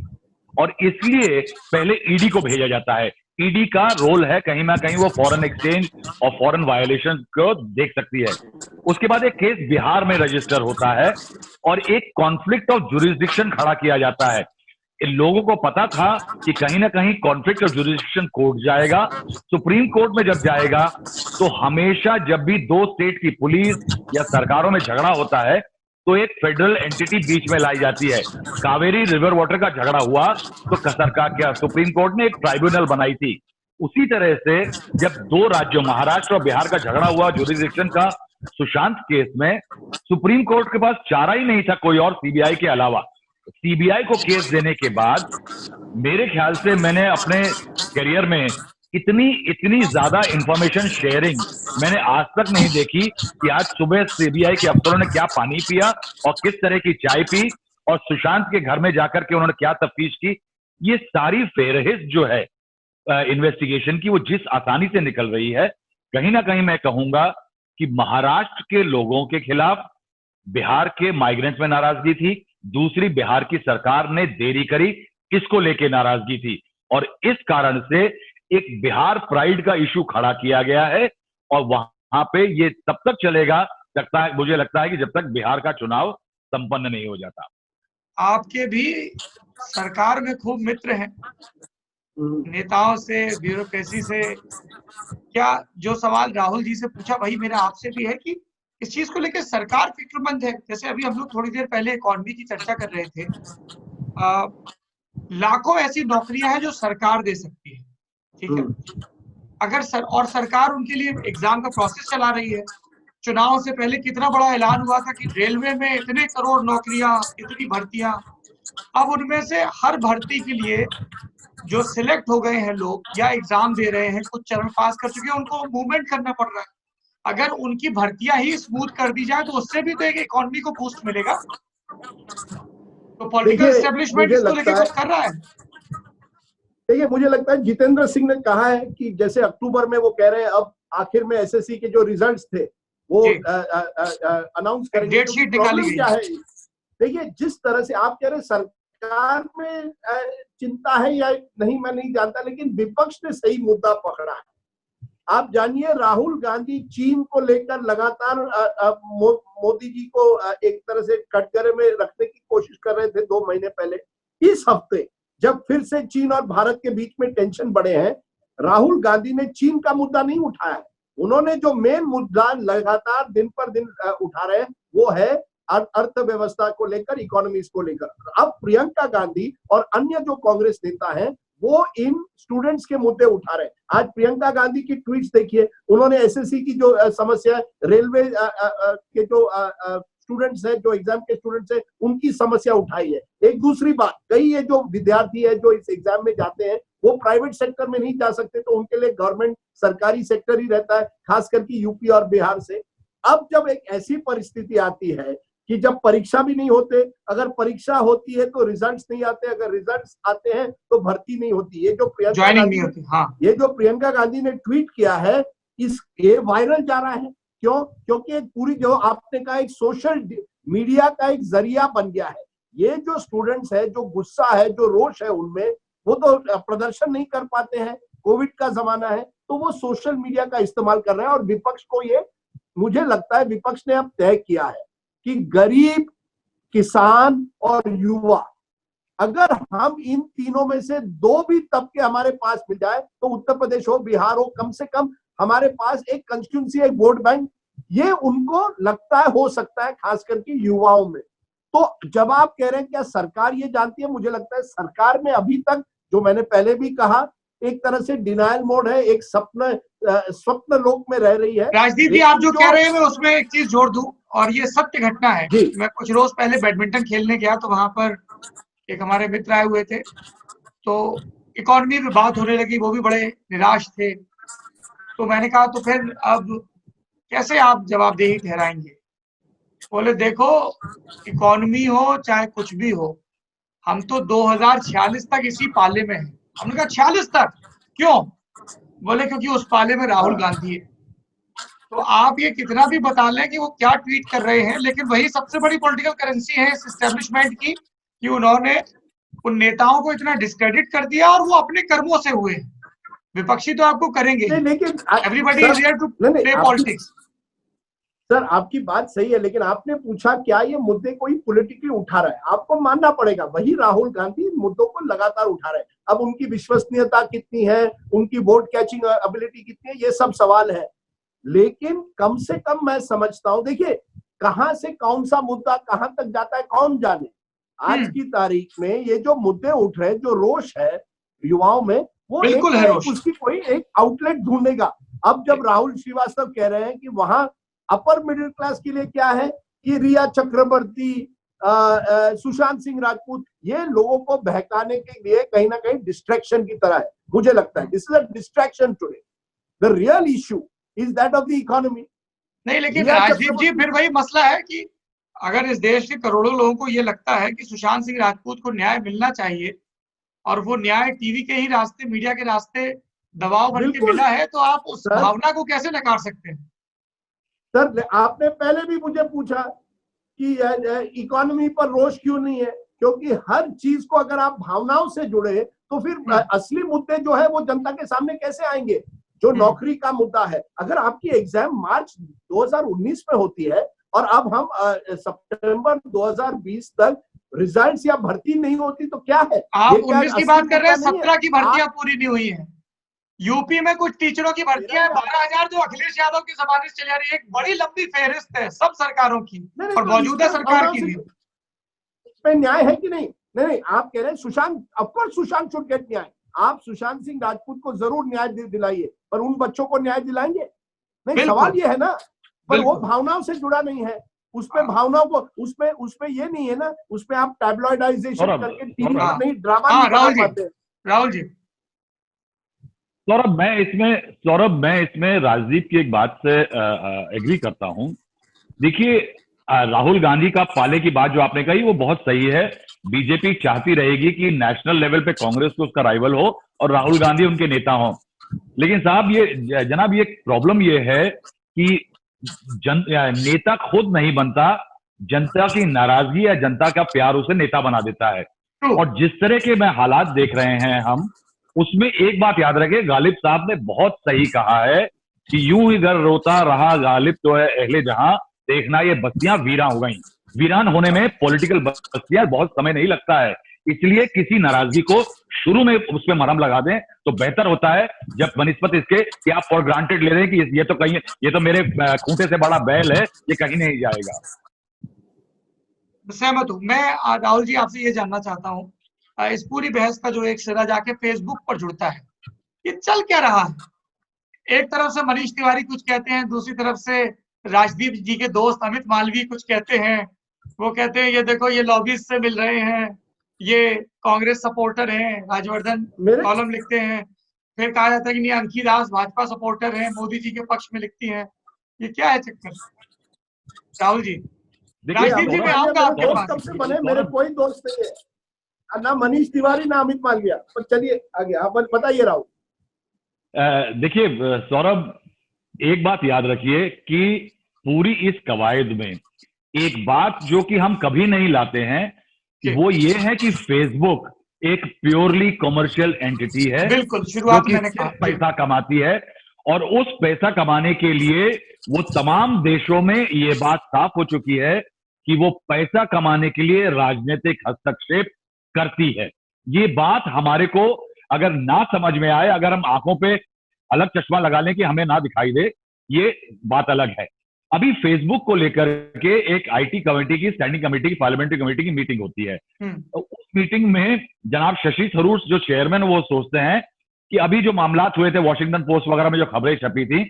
और इसलिए पहले ईडी को भेजा जाता है। ईडी का रोल है कहीं ना कहीं वो फॉरेन एक्सचेंज और फॉरेन वायलेशन को देख सकती है। उसके बाद एक केस बिहार में रजिस्टर होता है और एक कॉन्फ्लिक्ट ऑफ जुरिस्डिक्शन खड़ा किया जाता है। इन लोगों को पता था कि कहीं ना कहीं कॉन्फ्लिक्ट ऑफ जुरिस्डिक्शन कोर्ट जाएगा, सुप्रीम कोर्ट में जब जाएगा तो हमेशा जब भी दो स्टेट की पुलिस या सरकारों में झगड़ा होता है तो एक फेडरल एंटिटी बीच में लाई जाती है। कावेरी रिवर वाटर का झगड़ा हुआ तो सरकार क्या सुप्रीम कोर्ट ने एक ट्राइब्यूनल बनाई थी। उसी तरह से जब दो राज्यों महाराष्ट्र और बिहार का झगड़ा हुआ जुरिस्डिक्शन का सुशांत केस में, सुप्रीम कोर्ट के पास चारा ही नहीं था कोई और सीबीआई के अलावा। सीबीआई को केस देने के बाद मेरे ख्याल से मैंने अपने करियर में इतनी ज्यादा इंफॉर्मेशन शेयरिंग मैंने आज तक नहीं देखी कि आज सुबह सीबीआई के अफसरों ने क्या पानी पिया और किस तरह की चाय पी और सुशांत के घर में जाकर के उन्होंने क्या तफ्तीश की। ये सारी फेरहिस्त जो है इन्वेस्टिगेशन की वो जिस आसानी से निकल रही है, कहीं ना कहीं मैं कहूंगा कि महाराष्ट्र के लोगों के खिलाफ बिहार के माइग्रेंट्स में नाराजगी थी, दूसरी बिहार की सरकार ने देरी करी, इसको लेके नाराजगी थी, और इस कारण से एक बिहार प्राइड का इशू खड़ा किया गया है। और वहां पे ये तब तक चलेगा मुझे लगता है कि जब तक बिहार का चुनाव संपन्न नहीं हो जाता। आपके भी सरकार में खूब मित्र हैं, नेताओं से, ब्यूरोक्रेसी से। क्या जो सवाल राहुल जी से पूछा वही मेरा आपसे भी है कि इस चीज को लेकर सरकार फिक्रमंद है? जैसे अभी हम लोग थोड़ी देर पहले इकॉनमी की चर्चा कर रहे थे, लाखों ऐसी नौकरियां हैं जो सरकार दे सकती है, ठीक है, अगर सरकार उनके लिए एग्जाम का प्रोसेस चला रही है। चुनाव से पहले कितना बड़ा ऐलान हुआ था कि रेलवे में इतने करोड़ नौकरियां, इतनी भर्तियां। अब उनमें से हर भर्ती के लिए जो सिलेक्ट हो गए हैं लोग या एग्जाम दे रहे हैं, कुछ चरण पास कर चुके हैं, उनको मूवमेंट करना पड़ रहा है। अगर उनकी भर्तियां ही स्मूथ कर दी जाए तो उससे भी तो एक इकोनॉमी को बूस्ट मिलेगा। तो पॉलिटिकल एस्टेब्लिशमेंट इसको लेकर कुछ कर रहा है? देखिए, मुझे लगता है जितेंद्र सिंह ने कहा है कि जैसे अक्टूबर में वो कह रहे हैं अब आखिर में एसएससी के जो रिजल्ट्स थे वो अनाउंस करेंगे। डेट शीट निकाली गई है। देखिए, जिस तरह से आप कह रहे हैं सरकार में चिंता है या नहीं मैं नहीं जानता, लेकिन विपक्ष ने सही मुद्दा पकड़ा है। आप जानिए, राहुल गांधी चीन को लेकर लगातार मोदी जी को एक तरह से कटघरे में रखने की कोशिश कर रहे थे 2 महीने पहले। इस हफ्ते जब फिर से चीन और भारत के बीच में टेंशन बढ़े हैं, राहुल गांधी ने चीन का मुद्दा नहीं उठाया है। उन्होंने जो मेन मुद्दा लगातार दिन पर दिन उठा रहे हैं वो है अर्थव्यवस्था को लेकर, इकोनॉमीज को लेकर। अब प्रियंका गांधी और अन्य जो कांग्रेस नेता हैं वो इन स्टूडेंट्स के मुद्दे उठा रहे हैं। आज प्रियंका गांधी की ट्वीट्स देखिए, उन्होंने एसएससी की जो समस्या है, रेलवे के जो स्टूडेंट्स हैं, जो एग्जाम के स्टूडेंट्स हैं, उनकी समस्या उठाई है। एक दूसरी बात, कई ये जो विद्यार्थी है जो इस एग्जाम में जाते हैं वो प्राइवेट सेक्टर में नहीं जा सकते, तो उनके लिए गवर्नमेंट सरकारी सेक्टर ही रहता है, खास करके यूपी और बिहार से। अब जब एक ऐसी परिस्थिति आती है कि जब परीक्षा भी नहीं होते, अगर परीक्षा होती है तो रिजल्ट्स नहीं आते, अगर रिजल्ट्स आते हैं तो भर्ती नहीं होती। ये जो प्रियंका गांधी ने ट्वीट किया है, ये वायरल जा रहा है। क्यों? क्योंकि एक पूरी जो आपने कहा एक सोशल मीडिया का एक जरिया बन गया है। ये जो स्टूडेंट्स है, जो गुस्सा है, जो रोष है उनमें, वो तो प्रदर्शन नहीं कर पाते हैं, कोविड का जमाना है, तो वो सोशल मीडिया का इस्तेमाल कर रहे हैं। और विपक्ष को ये, मुझे लगता है विपक्ष ने अब तय किया है कि गरीब, किसान और युवा, अगर हम इन तीनों में से 2 भी तबके हमारे पास मिल जाए, तो उत्तर प्रदेश हो, बिहार हो, कम से कम हमारे पास एक कंस्टिट्यूंसी, एक वोट बैंक, ये उनको लगता है हो सकता है, खास करके युवाओं में। तो जब आप कह रहे हैं क्या सरकार ये जानती है, मुझे लगता है सरकार में अभी तक, जो मैंने पहले भी कहा, एक तरह से डिनायल मोड है, एक स्वप्न लोक में रह रही है। राजदीप जी, आप जो कह रहे हैं मैं उसमें एक चीज जोड़ दूं, और ये सत्य घटना है। मैं कुछ रोज पहले बैडमिंटन खेलने गया तो वहां पर एक हमारे मित्र आए हुए थे, तो इकोनॉमी पे बात होने लगी, वो भी बड़े निराश थे। तो मैंने कहा तो फिर अब कैसे आप जवाबदेही ठहराएंगे? बोले देखो, इकोनॉमी हो चाहे कुछ भी हो, हम तो 2046 तक इसी पाले में हैं। हमने कहा 46 तक क्यों? बोले क्योंकि उस पाले में राहुल गांधी है। तो आप ये कितना भी बता लें कि वो क्या ट्वीट कर रहे हैं, लेकिन वही सबसे बड़ी पॉलिटिकल करेंसी है इस एस्टेब्लिशमेंट की, कि उन्होंने उन नेताओं को इतना डिस्क्रेडिट कर दिया और वो अपने कर्मों से हुए। विपक्षी तो आपको करेंगे, लेकिन everybody is here to play politics. Sir आपकी बात सही है, लेकिन आपने पूछा क्या ये मुद्दे कोई पॉलिटिकली उठा रहा है? आपको मानना पड़ेगा वही राहुल गांधी मुद्दों को लगातार उठा रहे हैं। अब उनकी विश्वसनीयता कितनी है, उनकी वोट कैचिंग एबिलिटी कितनी है, ये सब सवाल है। लेकिन कम से कम मैं समझता हूं, देखिए कहां से कौन सा मुद्दा कहां तक जाता है कौन जाने। आज की तारीख में ये जो मुद्दे उठ रहे हैं, जो रोष है युवाओं में, वो बिल्कुल है रोष। उसकी कोई एक आउटलेट ढूंढेगा। अब जब राहुल श्रीवास्तव कह रहे हैं कि वहां अपर मिडिल क्लास के लिए क्या है कि रिया चक्रवर्ती, सुशांत सिंह राजपूत, ये लोगों को बहकाने के लिए कहीं ना कहीं डिस्ट्रैक्शन की तरह है। मुझे लगता है this is a distraction today. The real issue is that of the economy. नहीं, लेकिन राजदीप जी फिर वही मसला है कि अगर इस देश के करोड़ों लोगों को ये लगता है कि सुशांत सिंह राजपूत को न्याय मिलना चाहिए और वो न्याय टीवी के ही रास्ते, मीडिया के रास्ते दबाव बन के मिला है, तो आप उस भावना को कैसे नकार सकते हैं? सर आपने पहले भी मुझे पूछा कि इकोनॉमी पर रोष क्यों नहीं है, क्योंकि हर चीज को अगर आप भावनाओं से जुड़े तो फिर असली मुद्दे जो है वो जनता के सामने कैसे आएंगे? जो नौकरी का मुद्दा है, अगर आपकी एग्जाम मार्च 2019 में होती है और अब हम सितंबर 2020 तक रिजल्ट्स या भर्ती नहीं होती तो क्या है? आप 19 की बात कर रहे हैं, 17 की भर्तियां पूरी नहीं हुई हैं। यूपी में कुछ टीचरों की भर्तियां 12,000 जो अखिलेश यादव की जमाने से चली आ रही है। एक बड़ी लंबी फेहरिस्त है सब सरकारों की और मौजूदा सरकार की भी। इसमें न्याय है कि नहीं? नहीं, आप कह रहे हैं Sushant, of course Sushant should get न्याय। आप सुशांत सिंह राजपूत को जरूर न्याय दिलाइए, पर उन बच्चों को न्याय दिलाएंगे? नहीं, सवाल ये है ना, पर वो भावनाओं से जुड़ा नहीं है। उसमें भावनाओं को, उसमें ये नहीं है ना, उसमें आप टैब्लॉइडाइजेशन करके टीवी नहीं ड्रामा नहीं बना पाते। राहुल जी, सौरभ मैं इसमें राजदीप की एक बात से एग्री करता हूं। देखिए राहुल गांधी का पाले की बात जो आपने कही वो बहुत सही है। बीजेपी चाहती रहेगी कि नेशनल लेवल पे कांग्रेस को उसका राइवल हो और राहुल गांधी उनके नेता हो। लेकिन साहब जनाब ये प्रॉब्लम ये है कि नेता खुद नहीं बनता, जनता की नाराजगी या जनता का प्यार उसे नेता बना देता है। और जिस तरह के मैं हालात देख रहे हैं हम, उसमें एक बात याद रखें, गालिब साहब ने बहुत सही कहा है कि यूं ही घर रोता रहा गालिब तो है अहले जहां, देखना ये बस्तियां वीरान हो गई। वीरान होने में पॉलिटिकल बस्तियां बहुत समय नहीं लगता है, इसलिए किसी नाराजगी को शुरू में उस पर मरहम लगा दें तो बेहतर होता है, जब बनस्पत इसके कि आप फॉर ग्रांटेड ले रहे हैं कि ये तो मेरे खूंटे से बड़ा बैल है, ये कहीं नहीं जाएगा। सहमत हूं मैं। राहुल जी, आपसे ये जानना चाहता हूं, इस पूरी बहस का जो एक सिरा जाके फेसबुक पर जुड़ता है, ये चल क्या रहा है? एक तरफ से मनीष तिवारी कुछ कहते हैं, दूसरी तरफ से राजदीप जी के दोस्त अमित मालवीय कुछ कहते हैं। वो कहते हैं ये देखो ये लॉबीज से मिल रहे हैं, ये कांग्रेस सपोर्टर हैं, राजवर्धन कॉलम लिखते हैं। फिर कहा जाता है कि नहीं अंकी दास भाजपा सपोर्टर हैं, मोदी जी के पक्ष में लिखती हैं। ये क्या है चक्कर? राहुल जी, राजदीप जी मैं आऊंगा आपके पास। कब से बने? मेरे कोई दोस्त नहीं है, ना मनीष तिवारी ना अमित मालवीय। पर चलिए आगे आप बताइए राहुल। देखिए सौरभ, एक बात याद रखिए कि पूरी इस कवायद में एक बात जो कि हम कभी नहीं लाते हैं वो ये है कि फेसबुक एक प्योरली कमर्शियल एंटिटी है। बिल्कुल, शुरुआत मैंने कहा पैसा कमाती है और उस पैसा कमाने के लिए वो तमाम देशों में ये बात साफ हो चुकी है कि वो पैसा कमाने के लिए राजनीतिक हस्तक्षेप करती है। ये बात हमारे को अगर ना समझ में आए, अगर हम आंखों पे अलग चश्मा लगा लें कि हमें ना दिखाई दे, ये बात अलग है। अभी फेसबुक को लेकर के एक आईटी कमेटी की, स्टैंडिंग कमेटी की, पार्लियामेंट्री कमेटी की मीटिंग होती है। तो उस मीटिंग में जनाब शशि थरूर जो चेयरमैन, वो सोचते हैं कि अभी जो मामला हुए थे वॉशिंगटन पोस्ट वगैरह में जो खबरें छपी थी,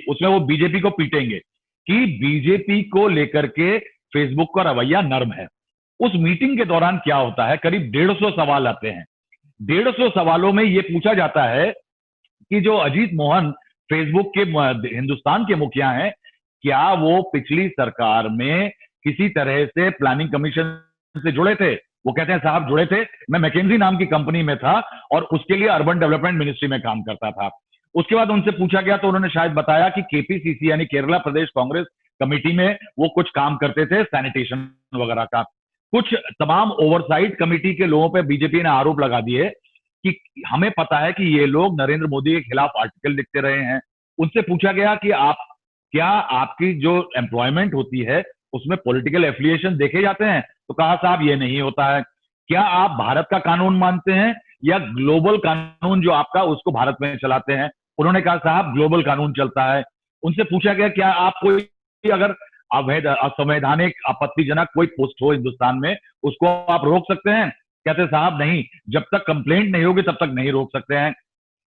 उसमें वो बीजेपी को पीटेंगे कि बीजेपी को लेकर के फेसबुक का रवैया नर्म है। उस मीटिंग के दौरान क्या होता है, करीब 150 सवाल आते हैं। 150 सवालों में ये पूछा जाता है कि जो अजीत मोहन फेसबुक के हिंदुस्तान के मुखिया हैं, क्या वो पिछली सरकार में किसी तरह से प्लानिंग कमीशन से जुड़े थे? वो कहते हैं साहब जुड़े थे, मैं मैकेंजी नाम की कंपनी में था और उसके लिए अर्बन डेवलपमेंट मिनिस्ट्री में काम करता था। उसके बाद उनसे पूछा गया तो उन्होंने शायद बताया कि केपीसीसी यानी केरला प्रदेश कांग्रेस कमेटी में वो कुछ काम करते थे, सैनिटेशन वगैरह का। कुछ तमाम ओवरसाइट कमेटी के लोगों पे बीजेपी ने आरोप लगा दिए कि हमें पता है कि ये लोग नरेंद्र मोदी के खिलाफ आर्टिकल लिखते रहे हैं। उनसे पूछा गया कि आप क्या आपकी जो एम्प्लॉयमेंट होती है उसमें पॉलिटिकल एफिलिएशन देखे जाते हैं? तो कहा साहब ये नहीं होता है। क्या आप भारत का कानून मानते हैं या ग्लोबल कानून जो आपका उसको भारत में चलाते हैं? उन्होंने कहा साहब ग्लोबल कानून चलता है। उनसे पूछा गया क्या आप कोई अगर अवैध असंवैधानिक आपत्तिजनक कोई पोस्ट हो हिंदुस्तान में उसको आप रोक सकते हैं? कहते साहब नहीं, जब तक कंप्लेंट नहीं होगी तब तक नहीं रोक सकते हैं।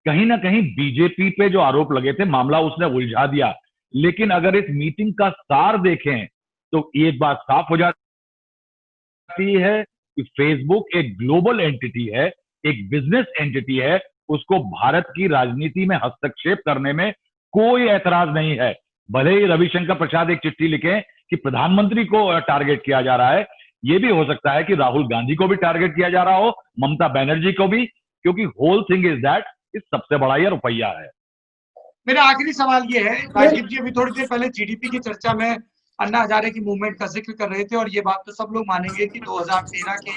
कहीं ना कहीं बीजेपी पे जो आरोप लगे थे मामला उसने उलझा दिया। लेकिन अगर इस मीटिंग का सार देखें तो एक बात साफ हो जाती है कि फेसबुक एक ग्लोबल एंटिटी है, एक बिजनेस एंटिटी है, उसको भारत की राजनीति में हस्तक्षेप करने में कोई ऐतराज नहीं है। भले ही रविशंकर प्रसाद एक चिट्ठी लिखें कि प्रधानमंत्री को टारगेट किया जा रहा है, यह भी हो सकता है कि राहुल गांधी को भी टारगेट किया जा रहा हो, ममता बनर्जी को भी, क्योंकि होल थिंग इज दैट इस सबसे बड़ा यह रुपया है। मेरा आखिरी सवाल ये है, राजीव जी अभी थोड़ी देर पहले जीडीपी की चर्चा में अन्ना हजारे की मूवमेंट का जिक्र कर रहे थे और ये बात तो सब लोग मानेंगे कि 2013 के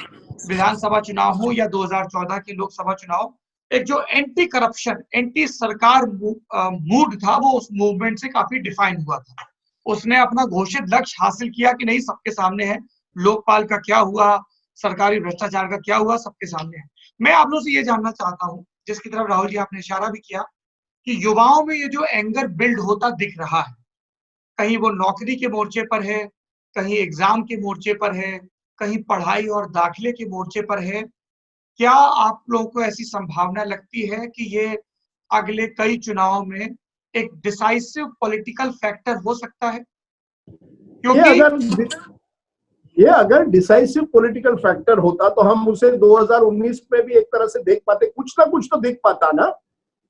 विधानसभा चुनाव हो या 2014 के लोकसभा चुनाव, एक जो एंटी करप्शन, एंटी सरकार मूड था वो उस मूवमेंट से काफी डिफाइन हुआ था। उसने अपना घोषित लक्ष्य हासिल किया कि नहीं सबके सामने है, लोकपाल का क्या हुआ, सरकारी भ्रष्टाचार का क्या हुआ, सबके सामने है। मैं आप लोगों से ये जानना चाहता हूँ, जिसकी तरफ राहुल जी आपने इशारा भी किया, कि युवाओं में ये जो एंगर बिल्ड होता दिख रहा है, कहीं वो नौकरी के मोर्चे पर है, कहीं एग्जाम के मोर्चे पर है, कहीं पढ़ाई और दाखिले के मोर्चे पर है, क्या आप लोगों को ऐसी संभावना लगती है कि ये अगले कई चुनावों में एक डिसाइसिव पॉलिटिकल फैक्टर हो सकता है? क्योंकि ये अगर डिसाइसिव पॉलिटिकल फैक्टर होता तो हम उसे 2019 में भी एक तरह से देख पाते, कुछ ना कुछ तो देख पाता ना।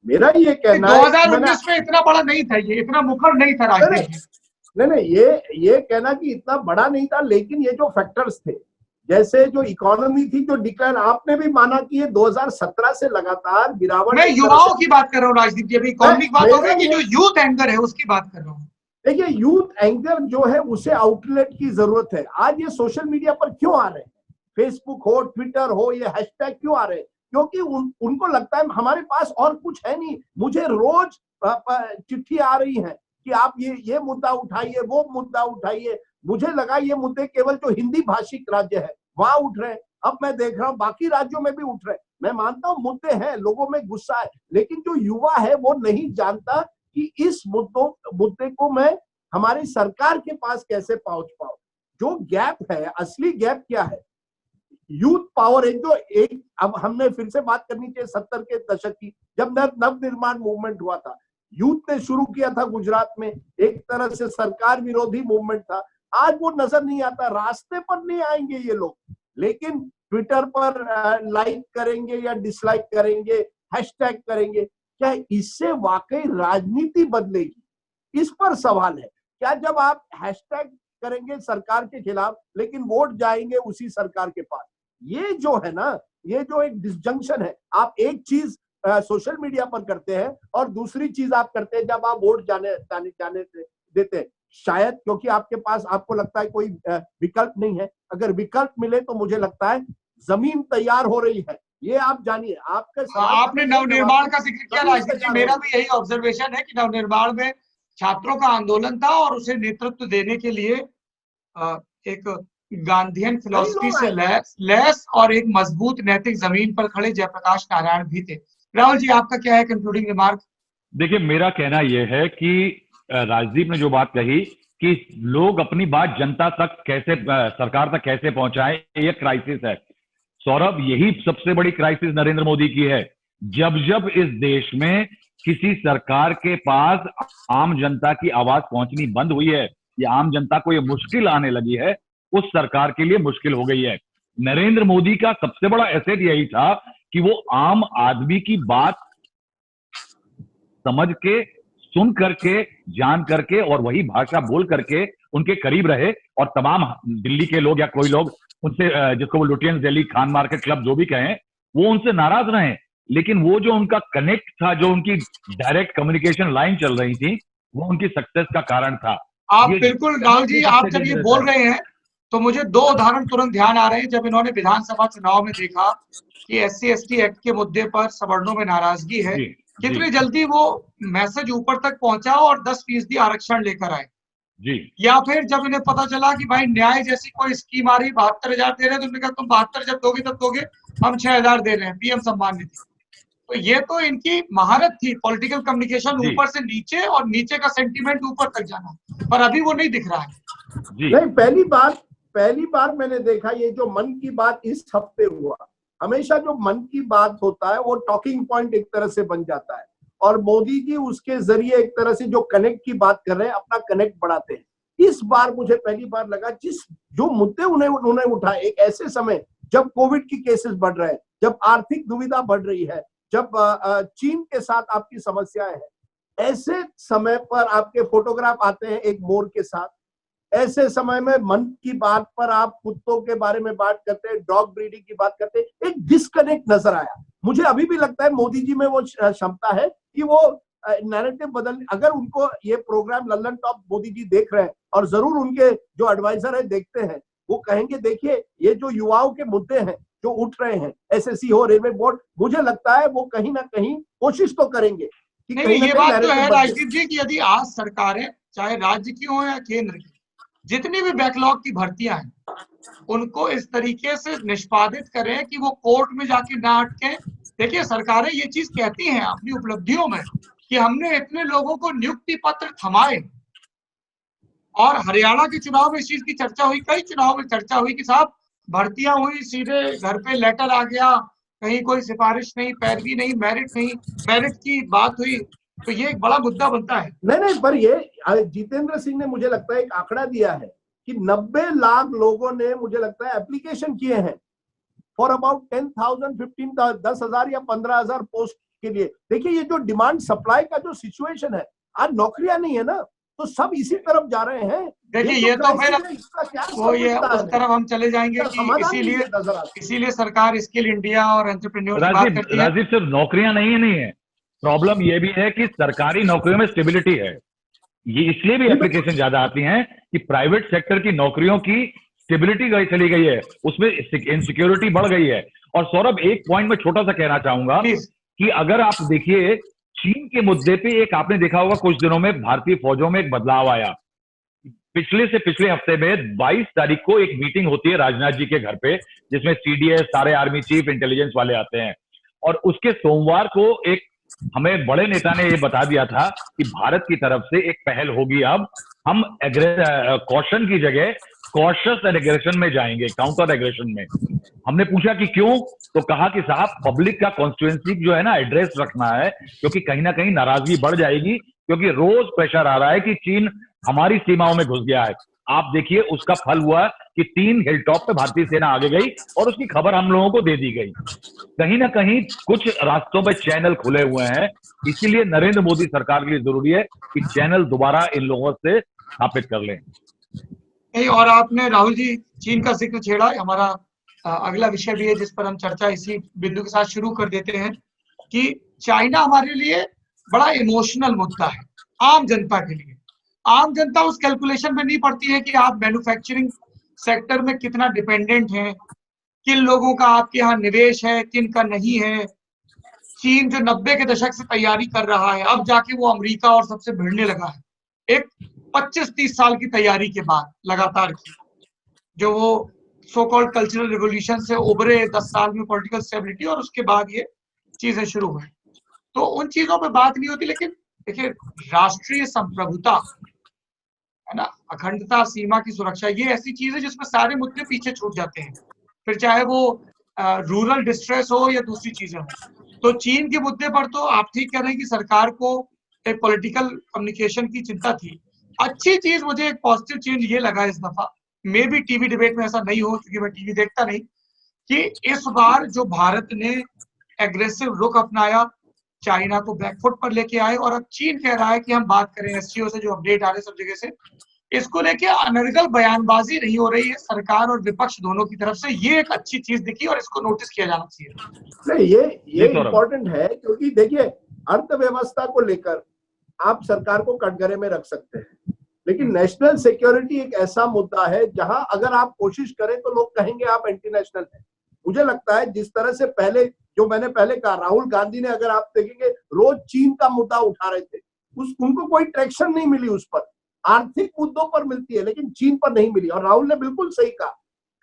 मेरा ये कहना है 2019 में इतना बड़ा नहीं था, ये इतना मुखर नहीं था राजनीति। नहीं, ये कहना कि इतना बड़ा नहीं था, लेकिन ये जो फैक्टर्स थे, जैसे जो इकोनॉमी थी जो डिक्लाइन, आपने भी माना कि ये 2017 से लगातार गिरावट। मैं युवाओं की बात कर रहा हूँ राजनीति, अभी इकोनॉमिक बात हो गई, कि जो यूथ एंगर है उसकी बात कर रहा हूँ। देखिए यूथ एंगर जो है उसे आउटलेट की जरूरत है। आज ये सोशल मीडिया पर क्यों आ रहे हैं, फेसबुक हो, ट्विटर हो, ये हैशटैग क्यों आ रहे हैं? क्योंकि उनको लगता है हमारे पास और कुछ है नहीं। मुझे रोज चिट्ठी आ रही है कि आप ये मुद्दा उठाइए, वो मुद्दा उठाइए। मुझे लगा ये मुद्दे केवल जो हिंदी भाषिक राज्य है वहां उठ रहे हैं, अब मैं देख रहा हूँ बाकी राज्यों में भी उठ रहे हैं। मैं मानता हूँ मुद्दे हैं, लोगों में गुस्सा है, लेकिन जो युवा है वो नहीं जानता कि इस मुद्दे को मैं हमारी सरकार के पास कैसे पहुंच पाऊं। जो गैप है, असली गैप क्या है? यूथ पावर है जो एक, अब हमने फिर से बात करनी चाहिए 70 के दशक की, जब नव निर्माण मूवमेंट हुआ था, यूथ ने शुरू किया था गुजरात में, एक तरह से सरकार विरोधी मूवमेंट था। आज वो नजर नहीं आता, रास्ते पर नहीं आएंगे ये लोग, लेकिन ट्विटर पर लाइक करेंगे या डिसलाइक करेंगे, हैशटैग करेंगे। क्या इससे वाकई राजनीति बदलेगी? इस पर सवाल है। क्या जब आप हैशटैग करेंगे सरकार के खिलाफ लेकिन वोट जाएंगे उसी सरकार के पास? ये जो है ना, ये जो एक डिसजंक्शन है, आप एक चीज सोशल मीडिया पर करते हैं और दूसरी चीज आप करते हैं जब आप वोट जाने देते हैं। शायद क्योंकि आपके पास, आपको लगता है कोई विकल्प नहीं है। अगर विकल्प मिले तो मुझे लगता है जमीन तैयार हो रही है। ये आप जानिए। आपने नवनिर्माण का जिक्र किया राजनीति जी, मेरा भी यही ऑब्जर्वेशन है कि नवनिर्माण में छात्रों का आंदोलन था और उसे नेतृत्व देने के लिए एक गांधीयन फिलॉसफी से लैस और एक मजबूत नैतिक जमीन पर खड़े जयप्रकाश नारायण भी थे। राहुल जी आपका क्या है कंक्लूडिंग रिमार्क? देखिए मेरा कहना यह है कि राजदीप ने जो बात कही कि लोग अपनी बात जनता तक कैसे, सरकार तक कैसे पहुंचाएं, ये क्राइसिस है। सौरभ, यही सबसे बड़ी क्राइसिस नरेंद्र मोदी की है। जब जब इस देश में किसी सरकार के पास आम जनता की आवाज पहुंचनी बंद हुई है या आम जनता को ये मुश्किल आने लगी है, उस सरकार के लिए मुश्किल हो गई है। नरेंद्र मोदी का सबसे बड़ा एसेट यही था कि वो आम आदमी की बात समझ के, सुन करके, जान करके और वही भाषा बोल करके उनके करीब रहे, और तमाम दिल्ली के लोग या कोई लोग उनसे, जिसको वो Lutyens Delhi, Khan market club जो भी कहें, वो उनसे नाराज रहे, लेकिन वो जो उनका कनेक्ट था, जो उनकी डायरेक्ट कम्युनिकेशन लाइन चल रही थी, वो उनकी सक्सेस का कारण था। आप ये बिल्कुल राहुल जी, आप जब ये बोल रहे हैं तो मुझे दो उदाहरण तुरंत ध्यान आ रहे हैं। जब इन्होंने विधानसभा चुनाव में देखा कि SC/ST एक्ट के मुद्दे पर सवर्णों में नाराजगी है, कितनी जल्दी वो मैसेज ऊपर तक पहुंचा और 10% आरक्षण लेकर आए जी। या फिर जब इन्हें पता चला कि भाई न्याय जैसी कोई स्कीम आ रही, 72,000 दे रहे हैं, तो उन्होंने कहा तुम 72 जब दोगे तब दोगे, हम 6,000 दे रहे हैं, PM सम्मान निधि। तो ये तो इनकी महारत थी, पॉलिटिकल कम्युनिकेशन, ऊपर से नीचे और नीचे का सेंटीमेंट ऊपर तक जाना, पर अभी वो नहीं दिख रहा है जी। नहीं, पहली बार मैंने देखा ये जो मन की बात इस हफ्ते हुआ। हमेशा जो मन की बात होता है वो टॉकिंग पॉइंट एक तरह से बन जाता है, और मोदी जी उसके जरिए एक तरह से जो कनेक्ट की बात कर रहे हैं, अपना कनेक्ट बढ़ाते हैं। इस बार मुझे पहली बार लगा जो मुद्दे उन्होंने उठाए एक ऐसे समय जब कोविड की केसेस बढ़ रहे हैं, जब आर्थिक दुविधा बढ़ रही है, जब चीन के साथ आपकी समस्याएं हैं, ऐसे समय पर आपके फोटोग्राफ आते हैं एक मोर के साथ। ऐसे समय में मन की बात पर आप कुत्तों के बारे में बात करते हैं, डॉग ब्रीडिंग की बात करते हैं, एक डिस्कनेक्ट नजर आया। मुझे अभी भी लगता है मोदी जी में वो क्षमता है कि वो नैरेटिव बदल, अगर उनको ये प्रोग्राम लल्लन टॉप मोदी जी देख रहे हैं, और जरूर उनके जो एडवाइजर है देखते हैं, वो कहेंगे देखिए ये जो युवाओं के मुद्दे हैं जो उठ रहे हैं, SSC हो, रेलवे बोर्ड, मुझे लगता है वो कहीं ना कहीं कोशिश तो करेंगे कि नहीं, ये बात तो है राजदीप जी कि यदि आज सरकारें, चाहे राज्य की हो या केंद्र की, जितनी भी बैकलॉग की भर्तियां हैं उनको इस तरीके से निष्पादित करें कि वो कोर्ट में जाके ना अटके। देखिए, सरकारें ये चीज कहती हैं अपनी उपलब्धियों में कि हमने इतने लोगों को नियुक्ति पत्र थमाए, और हरियाणा के चुनाव में इस चीज की चर्चा हुई, कई चुनाव में चर्चा हुई कि साहब भर्तियां हुई, सीधे घर पे लेटर आ गया, कहीं कोई सिफारिश नहीं, पैरवी नहीं, मेरिट नहीं, मेरिट की बात हुई, तो ये एक बड़ा मुद्दा बनता है। नहीं, पर ये जितेंद्र सिंह ने मुझे लगता है एक आंकड़ा दिया है कि 90 लाख लोगों ने, मुझे लगता है, एप्लीकेशन किए हैं फॉर अबाउट 10,000, 15,000, 10,000 या 15,000 पोस्ट के लिए। देखिए, ये जो डिमांड सप्लाई का जो सिचुएशन है, आज नौकरियां नहीं है ना, तो सब इसी तरफ जा रहे हैं। देखिए, ये तो फिर वो ये उस तरफ हम चले जाएंगे कि इसीलिए सरकार स्किल इंडिया और एंटरप्रेन्योर की बात करती है। राजीव, सिर्फ नौकरियां नहीं है, प्रॉब्लम ये भी है कि सरकारी नौकरियों में स्टेबिलिटी है। ये इसलिए भी एप्लीकेशन ज्यादा आती हैं कि प्राइवेट सेक्टर की नौकरियों की स्टेबिलिटी चली गई है, उसमें इनसिक्योरिटी बढ़ गई है। और सौरभ, एक पॉइंट में छोटा सा कहना चाहूंगा कि अगर आप देखिए चीन के मुद्दे पे, एक आपने देखा होगा कुछ दिनों में भारतीय फौजों में एक बदलाव आया। पिछले हफ्ते में 22 तारीख को एक मीटिंग होती है राजनाथ जी के घर पे, जिसमें CDS, सारे आर्मी चीफ, इंटेलिजेंस वाले आते हैं, और उसके सोमवार को एक हमें बड़े नेता ने ये बता दिया था कि भारत की तरफ से एक पहल होगी, अब हम कॉशन की जगह कॉशियस एग्रेशन में जाएंगे, काउंटर एग्रेशन में। हमने पूछा कि क्यों, तो कहा कि साहब पब्लिक का कॉन्स्टिट्यूएंसी जो है ना एड्रेस रखना है, क्योंकि कहीं ना कहीं नाराजगी बढ़ जाएगी, क्योंकि रोज प्रेशर आ रहा है कि चीन हमारी सीमाओं में घुस गया है। आप देखिए उसका फल हुआ कि 3 हिलटॉप पे भारतीय सेना आगे गई और उसकी खबर हम लोगों को दे दी गई। कहीं ना कहीं कुछ रास्तों पे चैनल खुले हुए हैं, इसीलिए नरेंद्र मोदी सरकार के लिए जरूरी है कि चैनल दोबारा इन लोगों से स्थापित कर लें। नहीं, और आपने राहुल जी चीन का जिक्र छेड़ा, हमारा अगला विषय भी है जिस पर हम चर्चा इसी बिंदु के साथ शुरू कर देते हैं कि चाइना हमारे लिए बड़ा इमोशनल मुद्दा है आम जनता के लिए। आम जनता उस कैलकुलेशन में नहीं पड़ती है कि आप मैन्युफैक्चरिंग सेक्टर में कितना डिपेंडेंट हैं, किन लोगों का आपके यहाँ निवेश है, किन का नहीं है। चीन जो 90 के दशक से तैयारी कर रहा है, अब जाके वो अमेरिका और सबसे भिड़ने लगा है, एक 25-30 साल की तैयारी के बाद लगातार की, जो वो सो कॉल्ड कल्चरल रिवोल्यूशन से उभरे 10 साल में पॉलिटिकल स्टेबिलिटी, और उसके बाद ये चीजें शुरू हुई। तो उन चीजों पे बात नहीं होती, लेकिन देखिए राष्ट्रीय संप्रभुता है ना, अखंडता, सीमा की सुरक्षा, ये ऐसी चीज है जिसमें सारे मुद्दे पीछे छूट जाते हैं, फिर चाहे वो रूरल डिस्ट्रेस हो या दूसरी चीजें हो। तो चीन के मुद्दे पर तो आप ठीक कह रहे हैं कि सरकार को एक पॉलिटिकल कम्युनिकेशन की चिंता थी। अच्छी चीज, मुझे एक पॉजिटिव चेंज ये लगा इस दफा मे भी टीवी डिबेट में ऐसा नहीं हो, क्योंकि मैं टीवी देखता नहीं, कि इस बार जो भारत ने एग्रेसिव रुख अपनाया, चाइना को बैकफुट पर लेके आए, और अब चीन कह रहा है कि हम बात करें एससीओ से, जो अपडेट आ रहे सब जगह से, इसको लेके अनर्गल बयानबाजी नहीं हो रही है सरकार और विपक्ष दोनों की तरफ से। ये एक अच्छी चीज दिखी और इसको नोटिस किया जाना चाहिए। नहीं, ये इम्पोर्टेंट है, क्योंकि देखिए अर्थव्यवस्था को लेकर आप सरकार को कटघरे में रख सकते हैं, लेकिन नेशनल सिक्योरिटी एक ऐसा मुद्दा है जहां अगर आप कोशिश करें तो लोग कहेंगे आप एंटी नेशनल हैं। मुझे लगता है जिस तरह से पहले, जो मैंने पहले कहा, राहुल गांधी ने, अगर आप देखेंगे, रोज चीन का मुद्दा उठा रहे थे, उनको कोई ट्रैक्शन नहीं मिली उस पर। आर्थिक मुद्दों पर मिलती है लेकिन चीन पर नहीं मिली। और राहुल ने बिल्कुल सही कहा,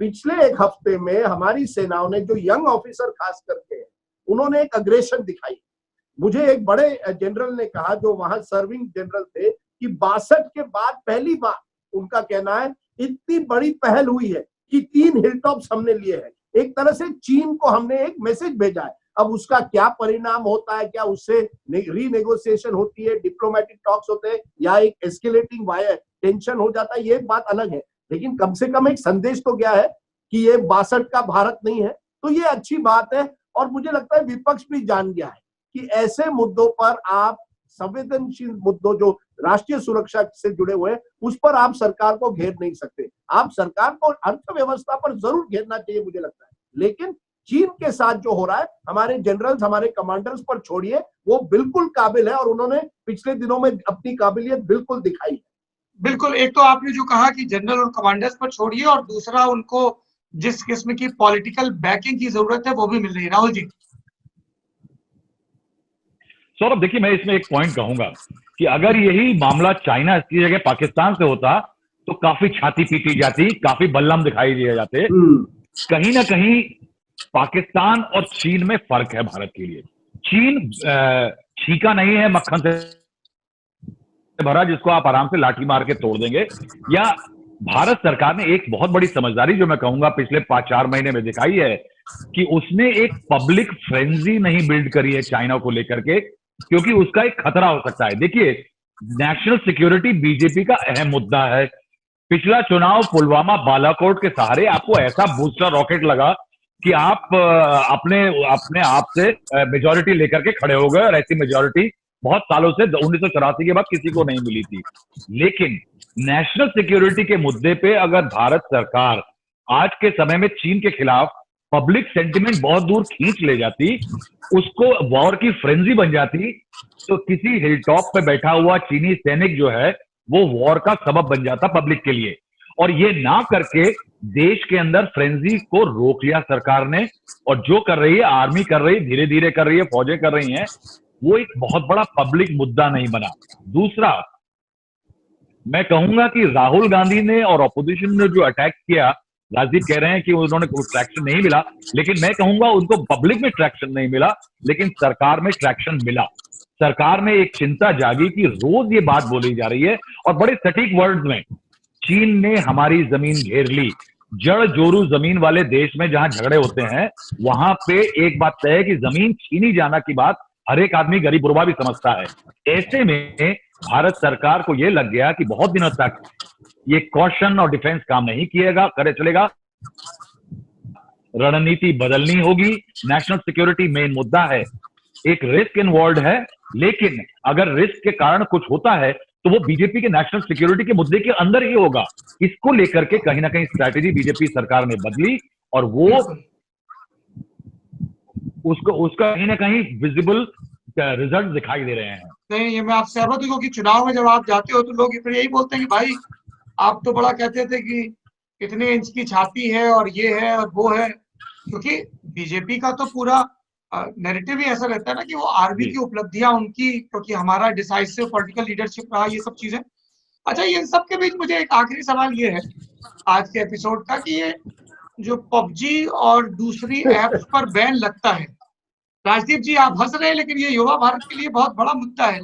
पिछले एक हफ्ते में हमारी सेनाओं ने, जो यंग ऑफिसर खास करके, उन्होंने एक अग्रेशन दिखाई। मुझे एक बड़े जनरल ने कहा, जो वहां सर्विंग जनरल थे, कि 62 के बाद पहली बार, उनका कहना है, इतनी बड़ी पहल हुई है कि 3 हिलटॉप्स हमने लिए हैं। एक तरह से चीन को हमने एक मैसेज भेजा है। अब उसका क्या परिणाम होता है, क्या उससे रीनेगोशिएशन होती है, डिप्लोमेटिक टॉक्स होते हैं, या एक एस्केलेटिंग वायर टेंशन हो जाता है, ये एक बात अलग है, लेकिन कम से कम एक संदेश तो गया है कि ये 62 का भारत नहीं है। तो ये अच्छी बात है, और मुझे लगता है विपक्ष भी जान गया है कि ऐसे मुद्दों पर आप, संवेदनशील मुद्दों जो राष्ट्रीय सुरक्षा से जुड़े हुए हैं, उस पर आप सरकार को घेर नहीं सकते। आप सरकार को अर्थव्यवस्था पर जरूर घेरना चाहिए मुझे लगता है, लेकिन चीन के साथ जो हो रहा है, हमारे जनरल्स, हमारे कमांडर्स पर छोड़िए, वो बिल्कुल काबिल है और उन्होंने पिछले दिनों में अपनी काबिलियत बिल्कुल दिखाई है। बिल्कुल, एक तो आपने जो कहा कि जनरल और कमांडर्स पर छोड़िए, और दूसरा उनको जिस किस्म की पॉलिटिकल बैकिंग की जरूरत है वो भी मिल रही है। राहुल जी। सौरभ, देखिए, मैं इसमें एक पॉइंट कहूंगा कि अगर यही मामला चाइना की जगह पाकिस्तान से होता तो काफी छाती पीटी जाती, काफी बल्लम दिखाई दिए जाते। कहीं ना कहीं पाकिस्तान और चीन में फर्क है भारत के लिए। चीन छीका नहीं है मक्खन से भरा जिसको आप आराम से लाठी मार के तोड़ देंगे। या भारत सरकार ने एक बहुत बड़ी समझदारी, जो मैं कहूंगा पिछले 5-4 महीने में दिखाई है, कि उसने एक पब्लिक फ्रेंजी नहीं बिल्ड करी है चाइना को लेकर के, क्योंकि उसका एक खतरा हो सकता है। देखिए, नेशनल सिक्योरिटी बीजेपी का अहम मुद्दा है। पिछला चुनाव पुलवामा, बालाकोट के सहारे आपको ऐसा बूस्टर रॉकेट लगा कि आप अपने आप से मेजॉरिटी लेकर के खड़े हो गए, और ऐसी मेजॉरिटी बहुत सालों से 1984 के बाद किसी को नहीं मिली थी। लेकिन नेशनल सिक्योरिटी के मुद्दे पे अगर भारत सरकार आज के समय में चीन के खिलाफ पब्लिक सेंटिमेंट बहुत दूर खींच ले जाती, उसको वॉर की फ्रेंजी बन जाती, तो किसी हिल टॉप पे बैठा हुआ चीनी सैनिक जो है वो वॉर का सबब बन जाता पब्लिक के लिए। और ये ना करके देश के अंदर फ्रेंजी को रोक लिया सरकार ने, और जो कर रही है आर्मी कर रही है, धीरे धीरे कर रही है, फौजें कर रही हैं, वो एक बहुत बड़ा पब्लिक मुद्दा नहीं बना। दूसरा, मैं कहूंगा कि राहुल गांधी ने और ऑपोजिशन ने जो अटैक किया, राजदीप कह रहे हैं कि उन्होंने कोई ट्रैक्शन नहीं मिला, लेकिन मैं कहूंगा उनको पब्लिक में ट्रैक्शन नहीं मिला, लेकिन सरकार में ट्रैक्शन मिला। सरकार में एक चिंता जागी कि रोज ये बात बोली जा रही है, और बड़े सटीक वर्ड्स में, चीन ने हमारी जमीन घेर ली। जड़ जोरू जमीन वाले देश में जहां झगड़े होते हैं, वहां पे एक बात तय है कि जमीन छीनी जाना की बात हर एक आदमी, गरीब गुरबा भी समझता है। ऐसे में भारत सरकार को यह लग गया कि बहुत दिनों तक ये कॉशन और डिफेंस काम नहीं किएगा, करे चलेगा, रणनीति बदलनी होगी। नेशनल सिक्योरिटी मेन मुद्दा है, एक रिस्क इन्वॉल्व है, लेकिन अगर रिस्क के कारण कुछ होता है तो वो बीजेपी के नेशनल सिक्योरिटी के मुद्दे के अंदर ही होगा। इसको लेकर के कहीं ना कहीं स्ट्रैटेजी बीजेपी सरकार ने बदली, और वो उसका कहीं ना कहीं विजिबल रिजल्ट दिखाई दे रहे हैं। नहीं, ये मैं आपसे सहमत हूं, क्योंकि चुनाव में जब आप जाते हो तो लोग फिर यही बोलते हैं कि भाई आप तो बड़ा कहते थे कि कितने इंच की छाती है और ये है और वो है, क्योंकि बीजेपी का तो पूरा नैरेटिव ही ऐसा रहता है ना कि वो आर्मी की उपलब्धियां उनकी, क्योंकि हमारा डिसाइसिव पॉलिटिकल लीडरशिप रहा, ये सब चीजें। अच्छा, ये सब के बीच मुझे एक आखिरी सवाल ये है आज के एपिसोड का, कि ये जो पबजी और दूसरी एप्स पर बैन लगता है, राजदीप जी आप हंस रहे हैं, लेकिन ये युवा भारत के लिए बहुत बड़ा मुद्दा है।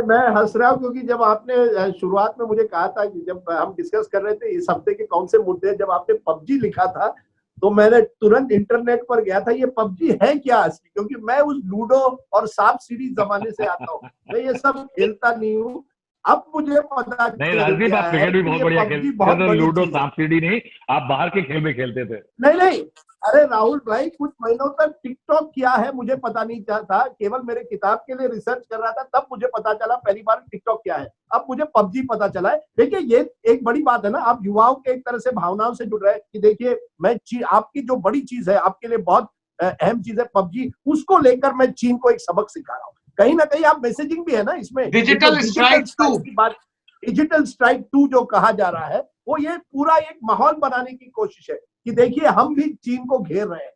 मैं हंस रहा हूँ क्योंकि जब आपने शुरुआत में मुझे कहा था कि जब हम डिस्कस कर रहे थे इस हफ्ते के कौन से मुद्दे, जब आपने पबजी लिखा था तो मैंने तुरंत इंटरनेट पर गया था, ये पबजी है क्या असली, क्योंकि मैं उस लूडो और सांप सीढ़ी जमाने से आता हूँ, मैं ये सब खेलता नहीं हूँ। अब मुझे पता नहीं चल राजदीप, गया आप है क्रिकेट भी कि बहुत ये बढ़िया पबजी खेलते बहुत थे, बड़ी लूडो चीज है। सांप सीढ़ी नहीं, आप बाहर के खेल भी खेलते थे। नहीं नहीं, अरे राहुल भाई, कुछ महीनों तक टिकटॉक क्या है मुझे पता नहीं था, केवल मेरे किताब के लिए रिसर्च कर रहा था, तब मुझे पता चला पहली बार टिकटॉक क्या है। अब मुझे पबजी पता चला है। देखिए ये एक बड़ी बात है ना, आप युवाओं के एक तरह से भावनाओं से जुड़ रहे हैं कि देखिए मैं आपकी जो बड़ी चीज है, आपके लिए बहुत अहम चीज है पबजी, उसको लेकर मैं चीन को एक सबक सिखा रहा हूँ। कहीं ना कहीं आप मैसेजिंग भी है ना इसमें, डिजिटल स्ट्राइक 2 की बात, डिजिटल स्ट्राइक 2 जो कहा जा रहा है, वो ये पूरा एक माहौल बनाने की कोशिश है कि देखिए हम भी चीन को घेर रहे हैं।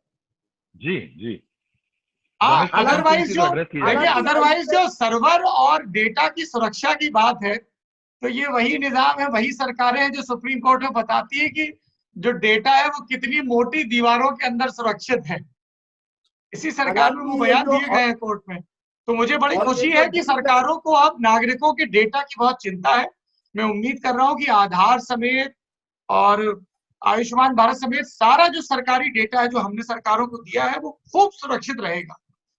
जी जी, अदरवाइज जो एड्रेस की देखिए, जाएगी। अदरवाइज जो सर्वर और डेटा की सुरक्षा की बात है, तो ये वही निजाम है, वही सरकारें हैं जो सुप्रीम कोर्ट में बताती है कि जो डेटा है वो कितनी मोटी दीवारों के अंदर सुरक्षित है। इसी सरकार में वो हालांकि ये बयान जो दिए गए हैं कोर्ट में। तो मुझे बड़ी और ये खुशी जो है कि सरकारों को अब नागरिकों के डेटा की बहुत चिंता है। मैं उम्मीद कर रहा हूँ कि आधार समेत और आयुष्मान भारत समेत सारा जो सरकारी डेटा है जो हमने सरकारों को दिया है वो खूब सुरक्षित रहेगा।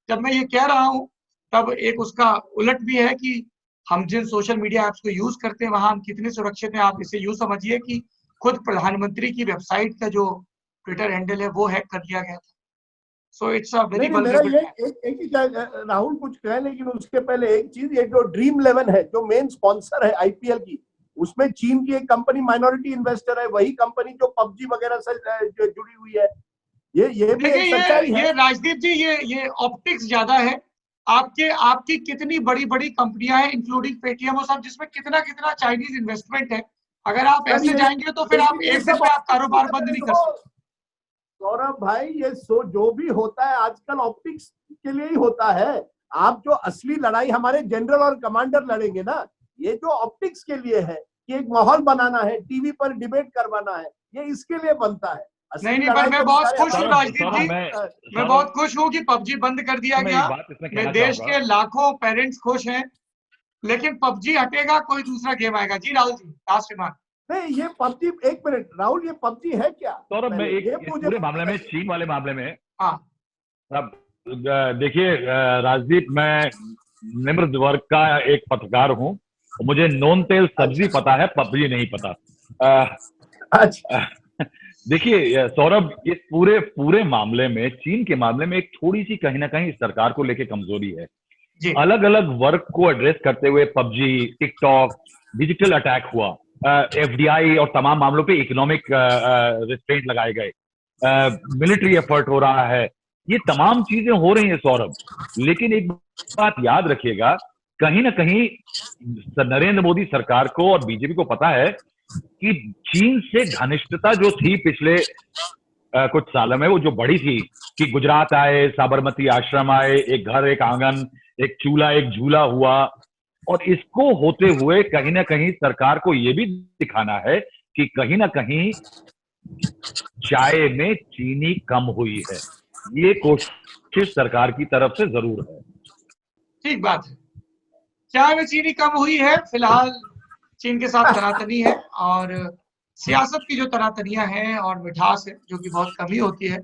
जब मैं ये कह रहा हूँ तब एक उसका उलट भी है कि हम जिन सोशल मीडिया ऐप्स को यूज करते हैं वहां हम कितने सुरक्षित हैं। आप इसे यूं समझिए कि खुद प्रधानमंत्री की वेबसाइट का जो ट्विटर हैंडल है वो हैक कर लिया गया था। सो इट्स अ वेरी नहीं नहीं, मेरा वल्नरेबल। ये एक ही राहुल कुछ कहे, लेकिन उसके पहले एक चीज, ये जो ड्रीम 11 है जो मेन स्पॉन्सर है आईपीएल की, उसमें चीन की एक कंपनी माइनॉरिटी इन्वेस्टर है, वही कंपनी जो पबजी वगैरह से जो जुड़ी हुई है। ये भी देखिए एक सच्चाई है। ये राजदीप जी, ये ऑप्टिक्स ज्यादा है। आपकी कितनी बड़ी बड़ी कंपनियां हैं इंक्लूडिंग पेटीएम और सब, जिसमें कितना कितना चाइनीज इन्वेस्टमेंट है। अगर आप सर ऐसे जाएंगे तो फिर आप ये एक दिन सब में आप कारोबार बंद नहीं कर सकते। सौरभ भाई, ये जो भी होता है आजकल ऑप्टिक्स के लिए ही होता है। आप जो असली लड़ाई हमारे जनरल और कमांडर लड़ेंगे ना, ये जो ऑप्टिक्स के लिए है कि एक माहौल बनाना है, टीवी पर डिबेट करवाना है, ये इसके लिए बनता है। नहीं असली नहीं, पर लड़ाई मैं तो बहुत बेचारे खुश हूँ हमारे राजदीप जी। मैं सौरभ, बहुत खुश हूँ कि पबजी बंद कर दिया मैं गया। एक बात इसमें मैं कहना देश चाहूंगा। के लाखों पेरेंट्स खुश हैं। लेकिन पबजी हटेगा कोई दूसरा गेम आएगा। जी राहुल जी, लास्ट रिमार्क। नहीं, ये पबजी, एक मिनट राहुल, ये पबजी है क्या सौरभ, मैं पहले एक ये इस मुझे पूरे मामले में, बताइए। चीन वाले मामले में, हाँ अब देखिए राजदीप, मैं निम्र वर्ग का एक पत्रकार हूं, मुझे नॉन तेल सब्जी अच्छा पता है, पबजी नहीं पता। अ, अच्छा। अ, देखिए सौरभ, इस पूरे पूरे मामले में, चीन के मामले में एक थोड़ी सी कहीं ना कहीं सरकार को लेके कमजोरी है। जी, अलग अलग वर्ग को एड्रेस करते हुए पबजी, टिकटॉक, डिजिटल अटैक हुआ, एफडीआई और तमाम मामलों पे इकोनॉमिक रिस्ट्रेंट लगाए गए, मिलिट्री एफर्ट हो रहा है, ये तमाम चीजें हो रही हैं सौरभ। लेकिन एक बात याद रखिएगा, कहीं ना कहीं नरेंद्र मोदी सरकार को और बीजेपी को पता है कि चीन से घनिष्ठता जो थी पिछले कुछ सालों में, वो जो बढ़ी थी कि गुजरात आए, साबरमती आश्रम आए, एक घर एक आंगन, एक चूल्हा एक झूला हुआ, और इसको होते हुए कहीं ना कहीं सरकार को यह भी दिखाना है कि कहीं ना कहीं चाय में चीनी कम हुई है। ये कोशिश सरकार की तरफ से जरूर है। ठीक बात है। चाय में चीनी कम हुई है। फिलहाल चीन के साथ तनातनी है, और सियासत की जो तनातनियां हैं और मिठास है जो कि बहुत कमी होती है,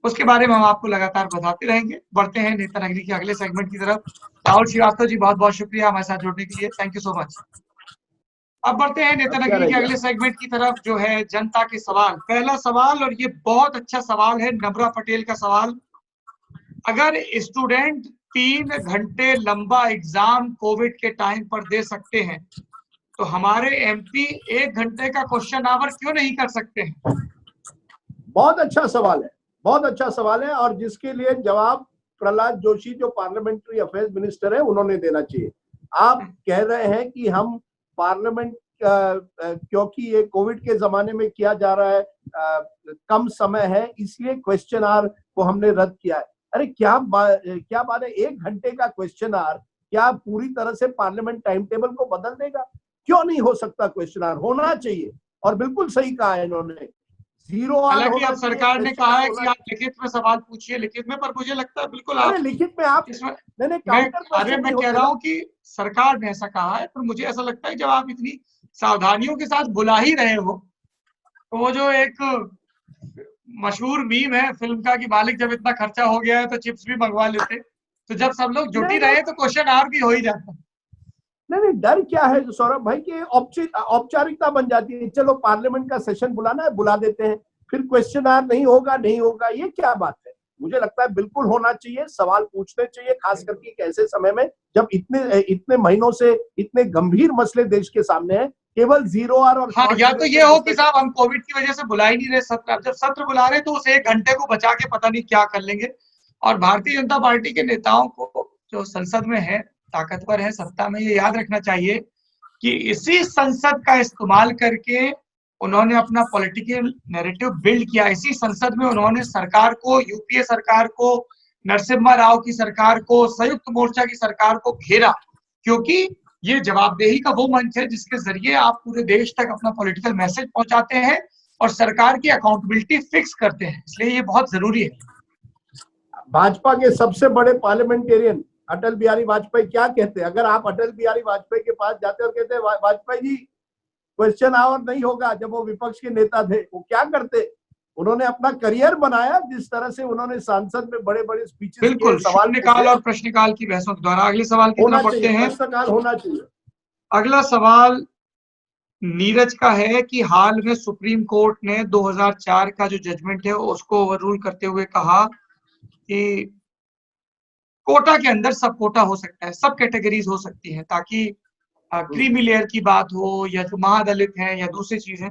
उसके बारे में हम आपको लगातार बताते रहेंगे। बढ़ते हैं नेता नगरी के अगले सेगमेंट की तरफ। राहुल श्रीवास्तव जी, बहुत बहुत शुक्रिया हमारे साथ जुड़ने के लिए। Thank you so much. अब बढ़ते हैं नेता अब क्या नगरी रह के गया? अगले सेगमेंट की तरफ, जो है जनता के सवाल। पहला सवाल, और ये बहुत अच्छा सवाल है, नम्रा पटेल का सवाल। अगर स्टूडेंट 3 घंटे लंबा एग्जाम कोविड के टाइम पर दे सकते हैं, तो हमारे एमपी 1 घंटे का क्वेश्चन आवर क्यों नहीं कर सकते हैं? बहुत अच्छा सवाल है, बहुत अच्छा सवाल है, और जिसके लिए जवाब प्रहलाद जोशी जो पार्लियामेंट्री अफेयर्स मिनिस्टर है उन्होंने देना चाहिए। आप कह रहे हैं कि हम पार्लियामेंट, क्योंकि ये कोविड के जमाने में किया जा रहा है, कम समय है, इसलिए क्वेश्चन आवर को हमने रद्द किया है। अरे क्या बात है, 1 घंटे का क्वेश्चन आवर क्या पूरी तरह से पार्लियामेंट टाइम टेबल को बदल देगा? क्यों नहीं हो सकता? क्वेश्चन आवर होना चाहिए, और बिल्कुल सही कहा है इन्होंने, 0 आवर हालांकि होना अब चाहिए, सरकार ने question कहा hour है होना कि आप लिखित में सवाल पूछिए, लिखित में, पर मुझे लगता है बिल्कुल चाहिए। आप अरे लिखित में आप, इसमें, मैंने मैं काउंटर क्वेश्चन मैं नहीं कह होते रहा ना। हूं कि सरकार ने ऐसा कहा है, पर मुझे ऐसा लगता है जब आप इतनी सावधानियों के साथ बुला ही रहे हो, तो वो जो एक मशहूर मीम है फिल्म का कि मालिक जब इतना खर्चा हो गया है तो चिप्स भी मंगवा लेते, तो जब सब लोग जुट ही नहीं रहे नहीं तो क्वेश्चन आवर भी हो ही जाता। नहीं नहीं, डर क्या है सौरभ भाई कि औपचारिकता बन जाती है। चलो पार्लियामेंट का सेशन बुलाना है, बुला देते हैं, फिर क्वेश्चन आवर नहीं होगा नहीं होगा, ये क्या बात है? मुझे लगता है बिल्कुल होना चाहिए, सवाल पूछने चाहिए, खास करके एक ऐसे समय में जब इतने महीनों से इतने गंभीर मसले देश के सामने हैं। केवल 0 आवर और हाँ, short या तो ये duration हो कि discussion- साहब हम कोविड की वजह से बुला ही नहीं रहे सत्र, अब जब सत्र बुला रहे तो उस 1 घंटे को बचा के पता नहीं क्या कर लेंगे। और भारतीय जनता पार्टी के नेताओं को जो संसद में है, ताकतवर है, सत्ता में, ये याद रखना चाहिए कि इसी संसद का इस्तेमाल करके उन्होंने अपना पॉलिटिकल नैरेटिव बिल्ड किया। इसी संसद में उन्होंने सरकार को, यूपीए सरकार को, नरसिम्हा राव की सरकार को, संयुक्त मोर्चा की सरकार को घेरा, क्योंकि ये जवाबदेही का वो मंच है जिसके जरिए आप पूरे देश तक अपना पॉलिटिकल मैसेज पहुंचाते हैं और सरकार की अकाउंटेबिलिटी फिक्स करते हैं, इसलिए ये बहुत जरूरी है। भाजपा के सबसे बड़े पार्लियामेंटेरियन अटल बिहारी वाजपेयी क्या कहते हैं? अगर आप अटल बिहारी वाजपेयी के पास जाते और कहते वाजपेयी जी क्वेश्चन आवर नहीं होगा, जब वो विपक्ष के नेता थे, वो क्या करते? उन्होंने अपना करियर बनाया जिस तरह से उन्होंने सांसद में बड़े बड़े स्पीचेस बिल्कुल, किए, सवाल शून्यकाल और प्रश्नकाल की बहसों के द्वारा। अगले सवाल की तरफ बढ़ते हैं। प्रश्नकाल होना चाहिए। अगला सवाल नीरज का है कि हाल में सुप्रीम कोर्ट ने 2004 का जो जजमेंट है उसको ओवररूल करते हुए कहा कि कोटा के अंदर सब कोटा हो सकता है, सब कैटेगरीज हो सकती हैं, ताकि क्रीमी लेयर की बात हो या जो महादलित हैं या दूसरी चीजें।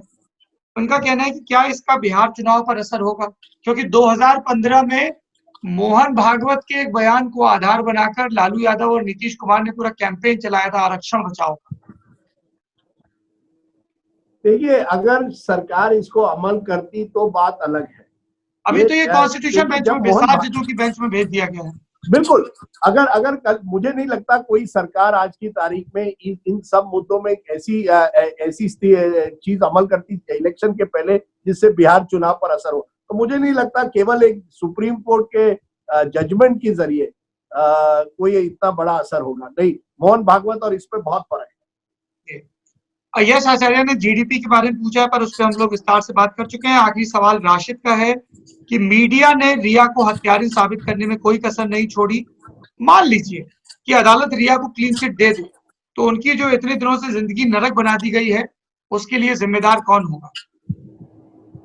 उनका कहना है कि क्या इसका बिहार चुनाव पर असर होगा, क्योंकि 2015 में मोहन भागवत के एक बयान को आधार बनाकर लालू यादव और नीतीश कुमार ने पूरा कैंपेन चलाया था आरक्षण बचाओ। देखिए, अगर सरकार इसको अमल करती तो बात अलग है। अभी तो ये कॉन्स्टिट्यूशन बेंच में, 7 जजों की बेंच में भेज दिया गया है। बिल्कुल, अगर कल, मुझे नहीं लगता कोई सरकार आज की तारीख में इन सब मुद्दों में ऐसी चीज अमल करती इलेक्शन के पहले जिससे बिहार चुनाव पर असर हो। तो मुझे नहीं लगता केवल एक सुप्रीम कोर्ट के जजमेंट के जरिए कोई इतना बड़ा असर होगा। नहीं, मोहन भागवत और इस पे बहुत फर्क है। यश आचार्य ने जीडीपी के बारे में पूछा है, पर उस पर हम लोग विस्तार से बात कर चुके हैं। आखिरी सवाल राशिद का है कि मीडिया ने रिया को हत्यारी साबित करने में कोई कसर नहीं छोड़ी। मान लीजिए कि अदालत रिया को क्लीन चिट दे दे, तो उनकी जो इतने दिनों से जिंदगी नरक बना दी गई है उसके लिए जिम्मेदार कौन होगा?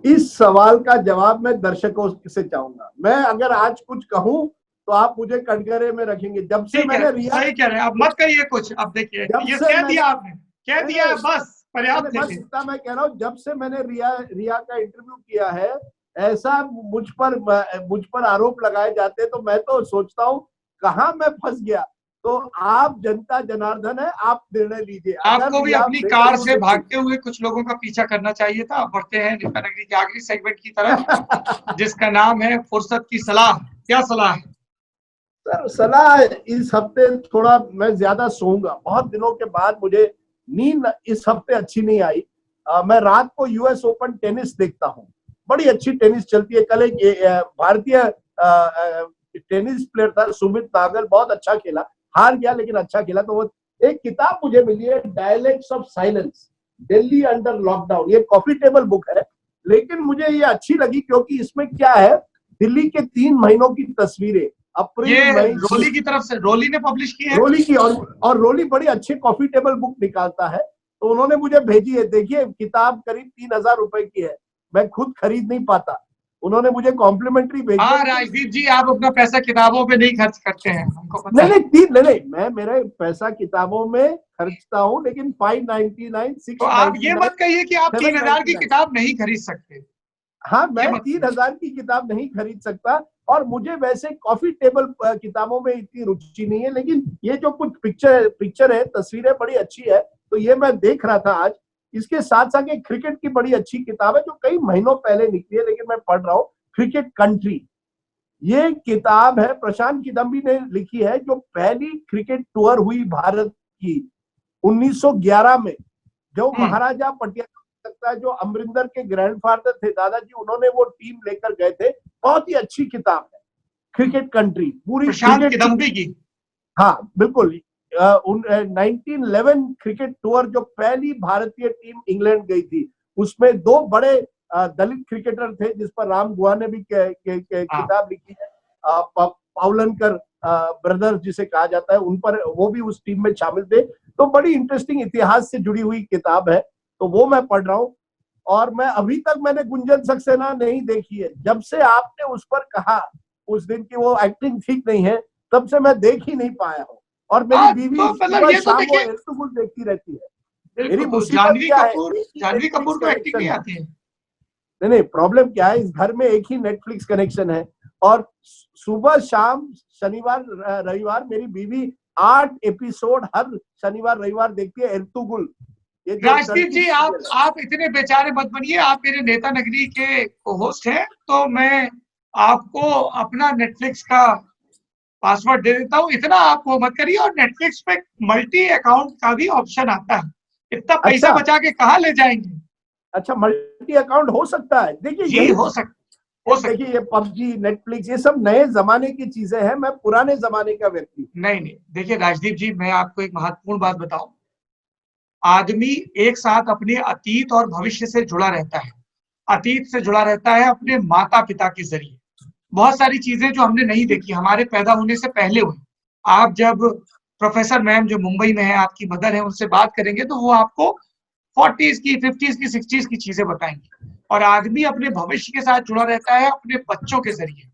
इस सवाल का जवाब मैं दर्शकों से चाहूंगा। मैं अगर आज कुछ कहूं तो आप मुझे कटघरे में रखेंगे। जब से मैंने रिया, सही कह रहे हैं, अब मत कहिए कुछ। अब देखिए, ये कह दिया आपने, कह दिया, बस पर्याप्त है। बस इतना मैं कह रहा हूँ, जब से मैंने रिया का इंटरव्यू किया है, ऐसा मुझ पर आरोप लगाए जाते हैं तो मैं तो सोचता हूँ कहाँ मैं फंस गया। तो आप जनता जनार्दन है, आप निर्णय लीजिए। आपको भी अपनी कार से भागते हुए कुछ लोगों का पीछा करना चाहिए था। बढ़ते हैं नेता नगरी के आखिरी सेगमेंट की तरफ जिसका नाम है फुर्सत की सलाह। क्या सलाह है सर? सलाह, इस हफ्ते थोड़ा मैं ज्यादा सोऊंगा। बहुत दिनों के बाद मुझे नींद इस हफ्ते अच्छी नहीं आई। मैं रात को यूएस ओपन टेनिस देखता हूँ, बड़ी अच्छी टेनिस चलती है। कल एक भारतीय टेनिस प्लेयर था सुमित नागल, बहुत अच्छा खेला, हार गया लेकिन अच्छा खेला। तो वो एक किताब मुझे मिली है, dialects of silence, Delhi under lockdown. ये कॉफी टेबल बुक है, लेकिन मुझे ये अच्छी लगी क्योंकि इसमें क्या है, दिल्ली के 3 महीनों की तस्वीरें अप्रैल मई। रोली की तरफ से, रोली ने पब्लिश की है। रोली की, और रोली बड़ी अच्छी कॉफी टेबल बुक निकालता है, तो उन्होंने मुझे भेजी है। देखिए, किताब करीब 3000 रुपए की है, मैं खुद खरीद नहीं पाता, उन्होंने मुझे कॉम्प्लीमेंट्री भेजी। हाँ राजदीप जी, आप अपना पैसा किताबों पे नहीं खर्च करते हैं, हमको पता है। नहीं, मैं मेरा पैसा किताबों में खर्चता हूँ, लेकिन 599, 699। तो आप ये मत कहिए कि आप 3000 की किताब नहीं खरीद सकते। हाँ, मैं 3000 की किताब नहीं खरीद सकता, और मुझे वैसे कॉफी टेबल किताबों में इतनी रुचि नहीं है। लेकिन ये जो कुछ पिक्चर है, तस्वीरें बड़ी अच्छी है, तो ये मैं देख रहा था आज। इसके साथ साथ एक क्रिकेट की बड़ी अच्छी किताब है जो कई महीनों पहले निकली है, लेकिन मैं पढ़ रहा हूँ, क्रिकेट कंट्री। ये किताब है, प्रशांत किदम्बी ने लिखी है, जो पहली क्रिकेट टूर हुई भारत की 1911 में, जो महाराजा पटियाला, लगता है जो अमरिंदर के ग्रैंडफादर थे, दादाजी, उन्होंने वो टीम लेकर गए थे। बहुत ही अच्छी किताब है, क्रिकेट कंट्री, पूरी प्रशांत किदम्बी की। हाँ बिल्कुल। 1911 क्रिकेट टूर, जो पहली भारतीय टीम इंग्लैंड गई थी, उसमें 2 बड़े दलित क्रिकेटर थे, जिस पर राम गुहा ने भी किताब लिखी है। पावलनकर ब्रदर्स जिसे कहा जाता है, उन पर, वो भी उस टीम में शामिल थे। तो बड़ी इंटरेस्टिंग इतिहास से जुड़ी हुई किताब है, तो वो मैं पढ़ रहा हूँ। और मैं अभी तक मैंने गुंजन सक्सेना नहीं देखी है। जब से आपने उस पर कहा उस दिन की वो एक्टिंग ठीक नहीं है, तब से मैं देख ही नहीं पाया हूँ। और मेरी बीवी तो मतलब सुबह ये तो शाम वो देखिए, एर्तुगरुल देखती रहती है। बिल्कुल, मेरी तो मुसीबत जानवी क्या है, कपूर, एक ही जानवी Netflix कपूर को एक्टिंग कनेक्शन नहीं है। आती है। नहीं, प्रॉब्लम क्या है, इस घर में एक ही नेटफ्लिक्स कनेक्शन है, और सुबह शाम शनिवार रविवार मेरी बीवी 8 एपिसोड हर शनिवार रविवार देखती है, एर्तुगरुल। ये जो राजदीप जी, टर्किश सीरियल है। आप इतने बेचारे मत बनिए। आप मेरे नेता नगरी के होस्ट हैं, तो मैं आपको अपना नेटफ्लिक्स का पासवर्ड दे देता हूँ। इतना आप वो मत करिए। और नेटफ्लिक्स पे मल्टी अकाउंट का भी ऑप्शन आता है। इतना पैसा अच्छा, बचा के कहाँ ले जाएंगे? अच्छा, मल्टी अकाउंट हो सकता है। देखिए जी, यही हो सकता। देखिए, ये पबजी, नेटफ्लिक्स, ये सब नए जमाने की चीजें हैं। मैं पुराने जमाने का व्यक्ति हूं। नहीं, देखिए राजदीप जी, मैं आपको एक महत्वपूर्ण बात बताऊं। आदमी एक साथ अपने अतीत और भविष्य से जुड़ा रहता है। अतीत से जुड़ा रहता है अपने माता पिता के जरिए। बहुत सारी चीजें जो हमने नहीं देखी, हमारे पैदा होने से पहले हुई। आप जब प्रोफेसर मैम जो मुंबई में है, आपकी मदर है, उनसे बात करेंगे तो वो आपको 40s की, 50s की, 60s की चीजें बताएंगे। और आदमी अपने भविष्य के साथ जुड़ा रहता है अपने बच्चों के जरिए।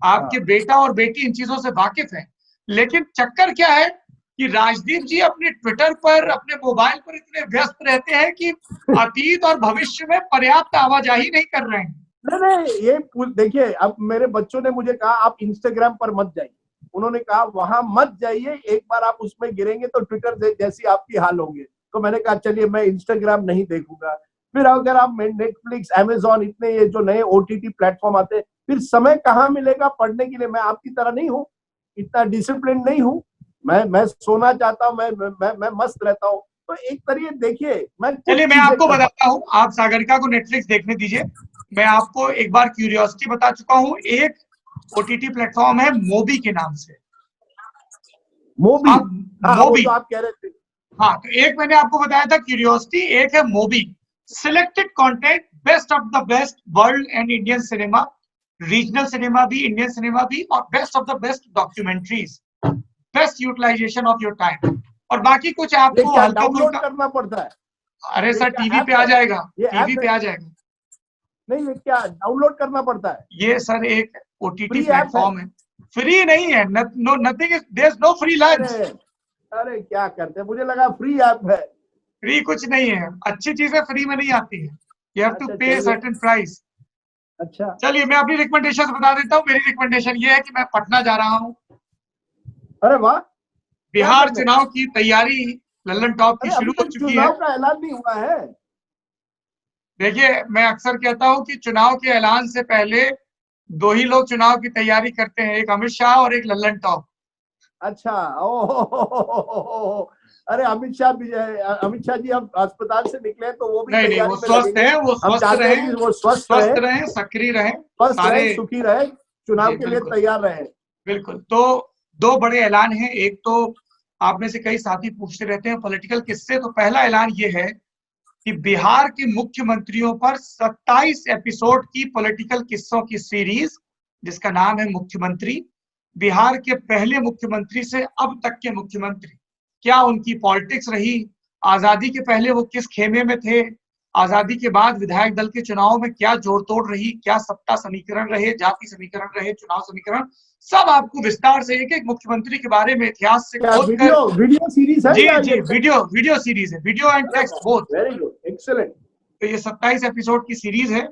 आपके बेटा और बेटी इन चीजों से वाकिफ है। लेकिन चक्कर क्या है कि राजदीप जी अपने ट्विटर पर, अपने मोबाइल पर इतने व्यस्त रहते हैं कि अतीत और भविष्य में पर्याप्त आवाजाही नहीं कर रहे हैं। नहीं, ये देखिए, अब मेरे बच्चों ने मुझे कहा आप इंस्टाग्राम पर मत जाइए। उन्होंने कहा वहां मत जाइए, एक बार आप उसमें गिरेंगे तो ट्विटर जैसी आपकी हाल होंगे। तो मैंने कहा चलिए मैं इंस्टाग्राम नहीं देखूंगा। फिर अगर आप नेटफ्लिक्स, अमेजॉन, इतने ये जो नए OTT प्लेटफॉर्म आते हैं, फिर समय कहाँ मिलेगा पढ़ने के लिए? मैं आपकी तरह नहीं हूँ, इतना डिसिप्लिन नहीं हूँ। मैं सोना चाहता हूँ, मैं मस्त रहता हूँ। तो एक तरीके देखिए, मैं कुछ चलिए, मैं चीजें आपको कर रहा बताता हूँ। आप सागरिका को नेटफ्लिक्स देखने दीजिए। मैं आपको एक बार क्यूरियोसिटी बता चुका हूँ। एक OTT प्लेटफॉर्म है मोबी के नाम से। हूँ। मोबी, आप हाँ, वो मोबी, जो आप कह रहे थे। हाँ, तो एक मैंने आपको बताया था क्यूरियोसिटी, एक है Mubi. Selected content, best of the best world and Indian cinema, regional cinema भी, इंडियन सिनेमा भी, और best of the best documentaries, best utilisation of your time. और बाकी कुछ ये आपको क्या हल्का डाउनलोड फुल्का। करना पड़ता है? अरे ये सर, क्या टीवी ऐप पे आ है? जाएगा, ये टीवी ऐप पे है? आ जाएगा। नहीं, ये क्या डाउनलोड करना पड़ता है? ये सर एक OTT फ्री ऐप है? प्लेटफॉर्म है। फ्री नहीं है। No, nothing is, there is no free lunch. अरे, अरे क्या करते हैं, मुझे लगा फ्री ऐप है। फ्री कुछ नहीं है। अच्छी चीजें फ्री में नहीं आती है। यू हैव टू अच्छा, पे चलिए। Certain price. अच्छा, चलिए, मैं अपनी रिकमेंडेशन बता देता हूँ। मेरी रिकमेंडेशन ये है कि मैं पटना जा रहा हूँ। अरे वाह, क्या बिहार करने? चुनाव की तैयारी लल्लन टॉप की अरे अभी शुरू हो तक चुकी है। चुनाव का ऐलान नहीं हुआ है। देखिए, मैं अक्सर कहता हूँ कि चुनाव के ऐलान से पहले दो ही लोग चुनाव की तैयारी करते हैं, एक अमित शाह और एक लल्लन टॉप। अच्छा, ओ, अरे अमित शाह भी अमित शाह जी अब अस्पताल से निकले हैं, तो वो भी नहीं, वो तैयारी में स्वस्थ लगेंगे। हैं, वो हम स्वस्थ चाहते हैं रहें, कि वो स्वस्थ स्वस्थ रहे, रहें, सक्रिय रहें, स्वस्थ सारे। रहे, सुखी रहे, चुनाव जी, के लिए बिल्कुल, तैयार रहे। बिल्कुल। तो दो बड़े ऐलान हैं। एक तो आप में से कई साथी पूछते रहते हैं पॉलिटिकल किस्से। तो पहला ऐलान ये है कि बिहार के मुख्यमंत्रियों पर 27 एपिसोड की पॉलिटिकल किस्सों की सीरीज, जिसका नाम है मुख्यमंत्री। बिहार के पहले मुख्यमंत्री से अब तक के मुख्यमंत्री, क्या उनकी पॉलिटिक्स रही, आजादी के पहले वो किस खेमे में थे, आजादी के बाद विधायक दल के चुनाव में क्या जोड़ तोड़ रही, क्या सत्ता समीकरण रहे, जाति समीकरण रहे, चुनाव समीकरण, सब आपको विस्तार से एक एक मुख्यमंत्री के बारे में इतिहास से क्या खोद कर। वीडियो सीरीज है जी, या जी, ये? वीडियो सीरीज है, video and text both. Very good, excellent. तो ये 27 एपिसोड की सीरीज है।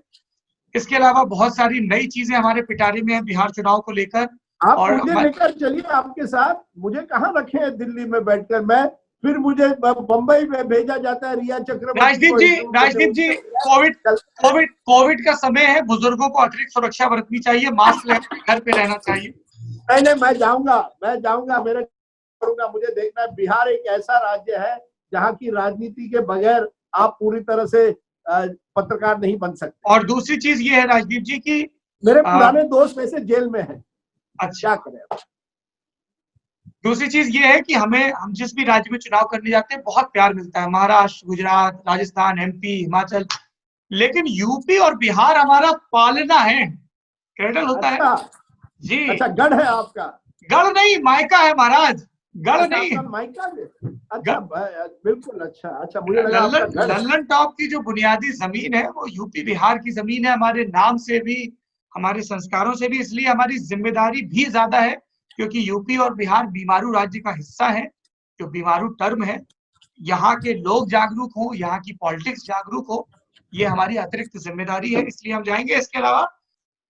इसके अलावा बहुत सारी नई चीजें हमारे पिटारे में है बिहार चुनाव को लेकर। आप और मुझे लेकर चलिए आपके साथ। मुझे कहाँ रखे हैं दिल्ली में बैठकर? मैं फिर मुझे बंबई में भेजा जाता है रिया चक्रवर्ती को इंटरव्यू राजदीप जी, कोविड का समय है। बुजुर्गों को अतिरिक्त सुरक्षा बरतनी चाहिए, मास्क लगाकर घर पे रहना चाहिए। नहीं, मैं जाऊंगा, मेरे करूंगा। मुझे देखना है, बिहार एक ऐसा राज्य है जहाँ की राजनीति के बगैर आप पूरी तरह से पत्रकार नहीं बन सकते। और दूसरी चीज ये है राजदीप जी की, मेरे पुराने दोस्त में से जेल में है। अच्छा, क्या करें? दूसरी चीज ये है कि हम जिस भी राज्य में चुनाव करने जाते हैं बहुत प्यार मिलता है। महाराष्ट्र, गुजरात, राजस्थान, MP, हिमाचल। लेकिन यूपी और बिहार हमारा पालना है, क्रेडल होता है। अच्छा, जी। अच्छा, गढ़ है आपका? गढ़ नहीं, मायका है महाराज, गढ़ अच्छा, नहीं। आपका मायका है? अच्छा, बिल्कुल। अच्छा अच्छा, मुझे लगा आपका गढ़। लल्लन टॉप की जो बुनियादी जमीन है वो यूपी बिहार की जमीन है। हमारे नाम से भी, हमारे संस्कारों से भी, इसलिए हमारी जिम्मेदारी भी ज्यादा है, क्योंकि यूपी और बिहार बीमारू राज्य का हिस्सा है। जो बीमारू टर्म है, यहाँ के लोग जागरूक हो, यहाँ की पॉलिटिक्स जागरूक हो, ये हमारी अतिरिक्त जिम्मेदारी है, इसलिए हम जाएंगे। इसके अलावा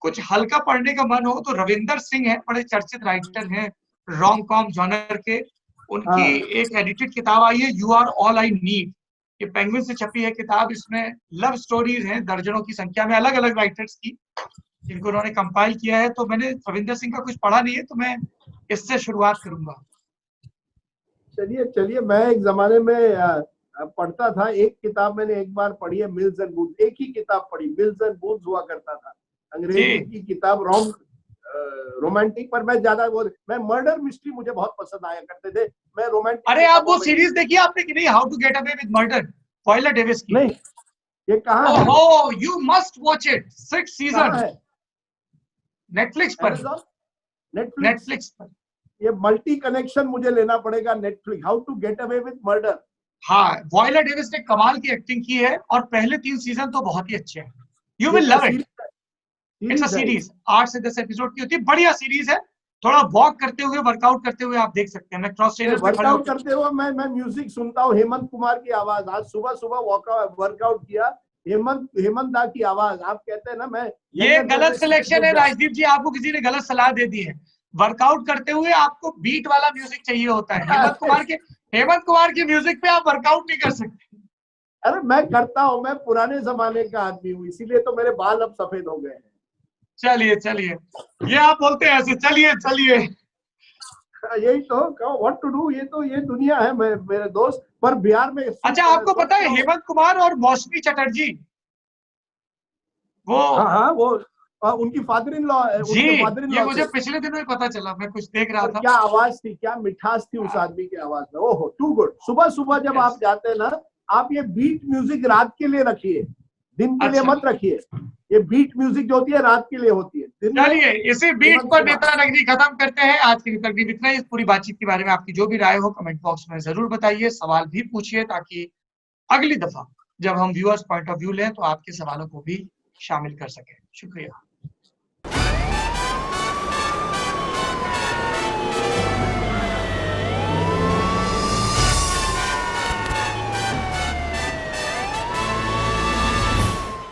कुछ हल्का पढ़ने का मन हो तो रविंदर सिंह है, बड़े चर्चित राइटर हैं रोम कॉम जॉनर के, उनकी हाँ। एक एडिटेड किताब आई है, you are all I need. ये पेंगुइन से छपी है किताब। इसमें लव स्टोरीज हैं दर्जनों की संख्या में, अलग अलग राइटर्स की, जिनको उन्होंने कंपाइल किया है। तो मैंने रविंदर सिंह का कुछ पढ़ा नहीं है, तो मैं इससे शुरुआत करूंगा। चलिए चलिए, मैं एक जमाने में पढ़ता था। एक किताब मैंने एक बार पढ़ी है, मिल्स एंड बून्स। एक ही किताब पढ़ी, मिल्स एंड बून्स हुआ करता था, अंग्रेजी की किताब, रोमांटिक। पर मैं ज्यादा मैं मर्डर मिस्ट्री मुझे बहुत पसंद आया करते थे। मैं रोमांटिक। अरे आप वो सीरीज देखिए आपने कि नहीं, how to get away with murder, Viola Davis की? नहीं, ये कहाँ है? ओहो, you must watch it, 6 season, है? नेटफ्लिक्स पर। नेटफ्लिक्स पर। ये मल्टी कनेक्शन मुझे लेना पड़ेगा, Netflix. How to get away with murder. हाँ, वॉयला डेविस ने कमाल की एक्टिंग की है, और पहले 3 सीजन तो बहुत ही अच्छे हैं। You will love it. It's a series, 8 से 10 एपिसोड की होती है, बढ़िया सीरीज है। थोड़ा वॉक करते हुए, वर्कआउट करते हुए आप देख सकते हैं। मैं क्रॉस ट्रेनर पे खड़े वर्कआउट होकर करते हुए मैं म्यूजिक सुनता हूँ, हेमंत कुमार की आवाज। आज सुबह सुबह वर्कआउट किया, हेमंत दा की आवाज। आप कहते हैं ना, मैं ये गलत सिलेक्शन है राजदीप जी, आपको किसी ने गलत सलाह दे दी है। वर्कआउट करते हुए आपको बीट वाला म्यूजिक चाहिए होता है। हेमंत कुमार के म्यूजिक पे आप वर्कआउट नहीं कर सकते। अरे मैं करता हूँ, मैं पुराने जमाने का आदमी हूँ, इसीलिए तो मेरे बाल अब सफेद हो गए हैं। चलिए चलिए, ये आप बोलते हैं ऐसे, चलिए चलिए। यही तो व्हाट टू डू, ये दुनिया है मेरे दोस्त। पर बिहार में अच्छा, आपको पता है हेमंत कुमार और मौसमी चटर्जी, वो हाँ वो उनकी फादर इन लॉ, जी, ये मुझे पिछले दिनों ही पता चला, मैं कुछ देख रहा था। क्या आवाज थी, क्या मिठास थी उस आदमी की आवाज में। ओहो, टू गुड। सुबह सुबह जब आप जाते हैं ना, आप ये बीट म्यूजिक रात के लिए रखिए, दिन के लिए मत रखिए। ये बीट म्यूजिक जो होती है रात के लिए होती है। चलिए, इसी बीट पर नेता नगरी खत्म करते हैं। आज की तकरीब इतना ही। इस पूरी बातचीत के बारे में आपकी जो भी राय हो कमेंट बॉक्स में जरूर बताइए, सवाल भी पूछिए, ताकि अगली दफा जब हम व्यूअर्स पॉइंट ऑफ व्यू लें तो आपके सवालों को भी शामिल कर सकें। शुक्रिया।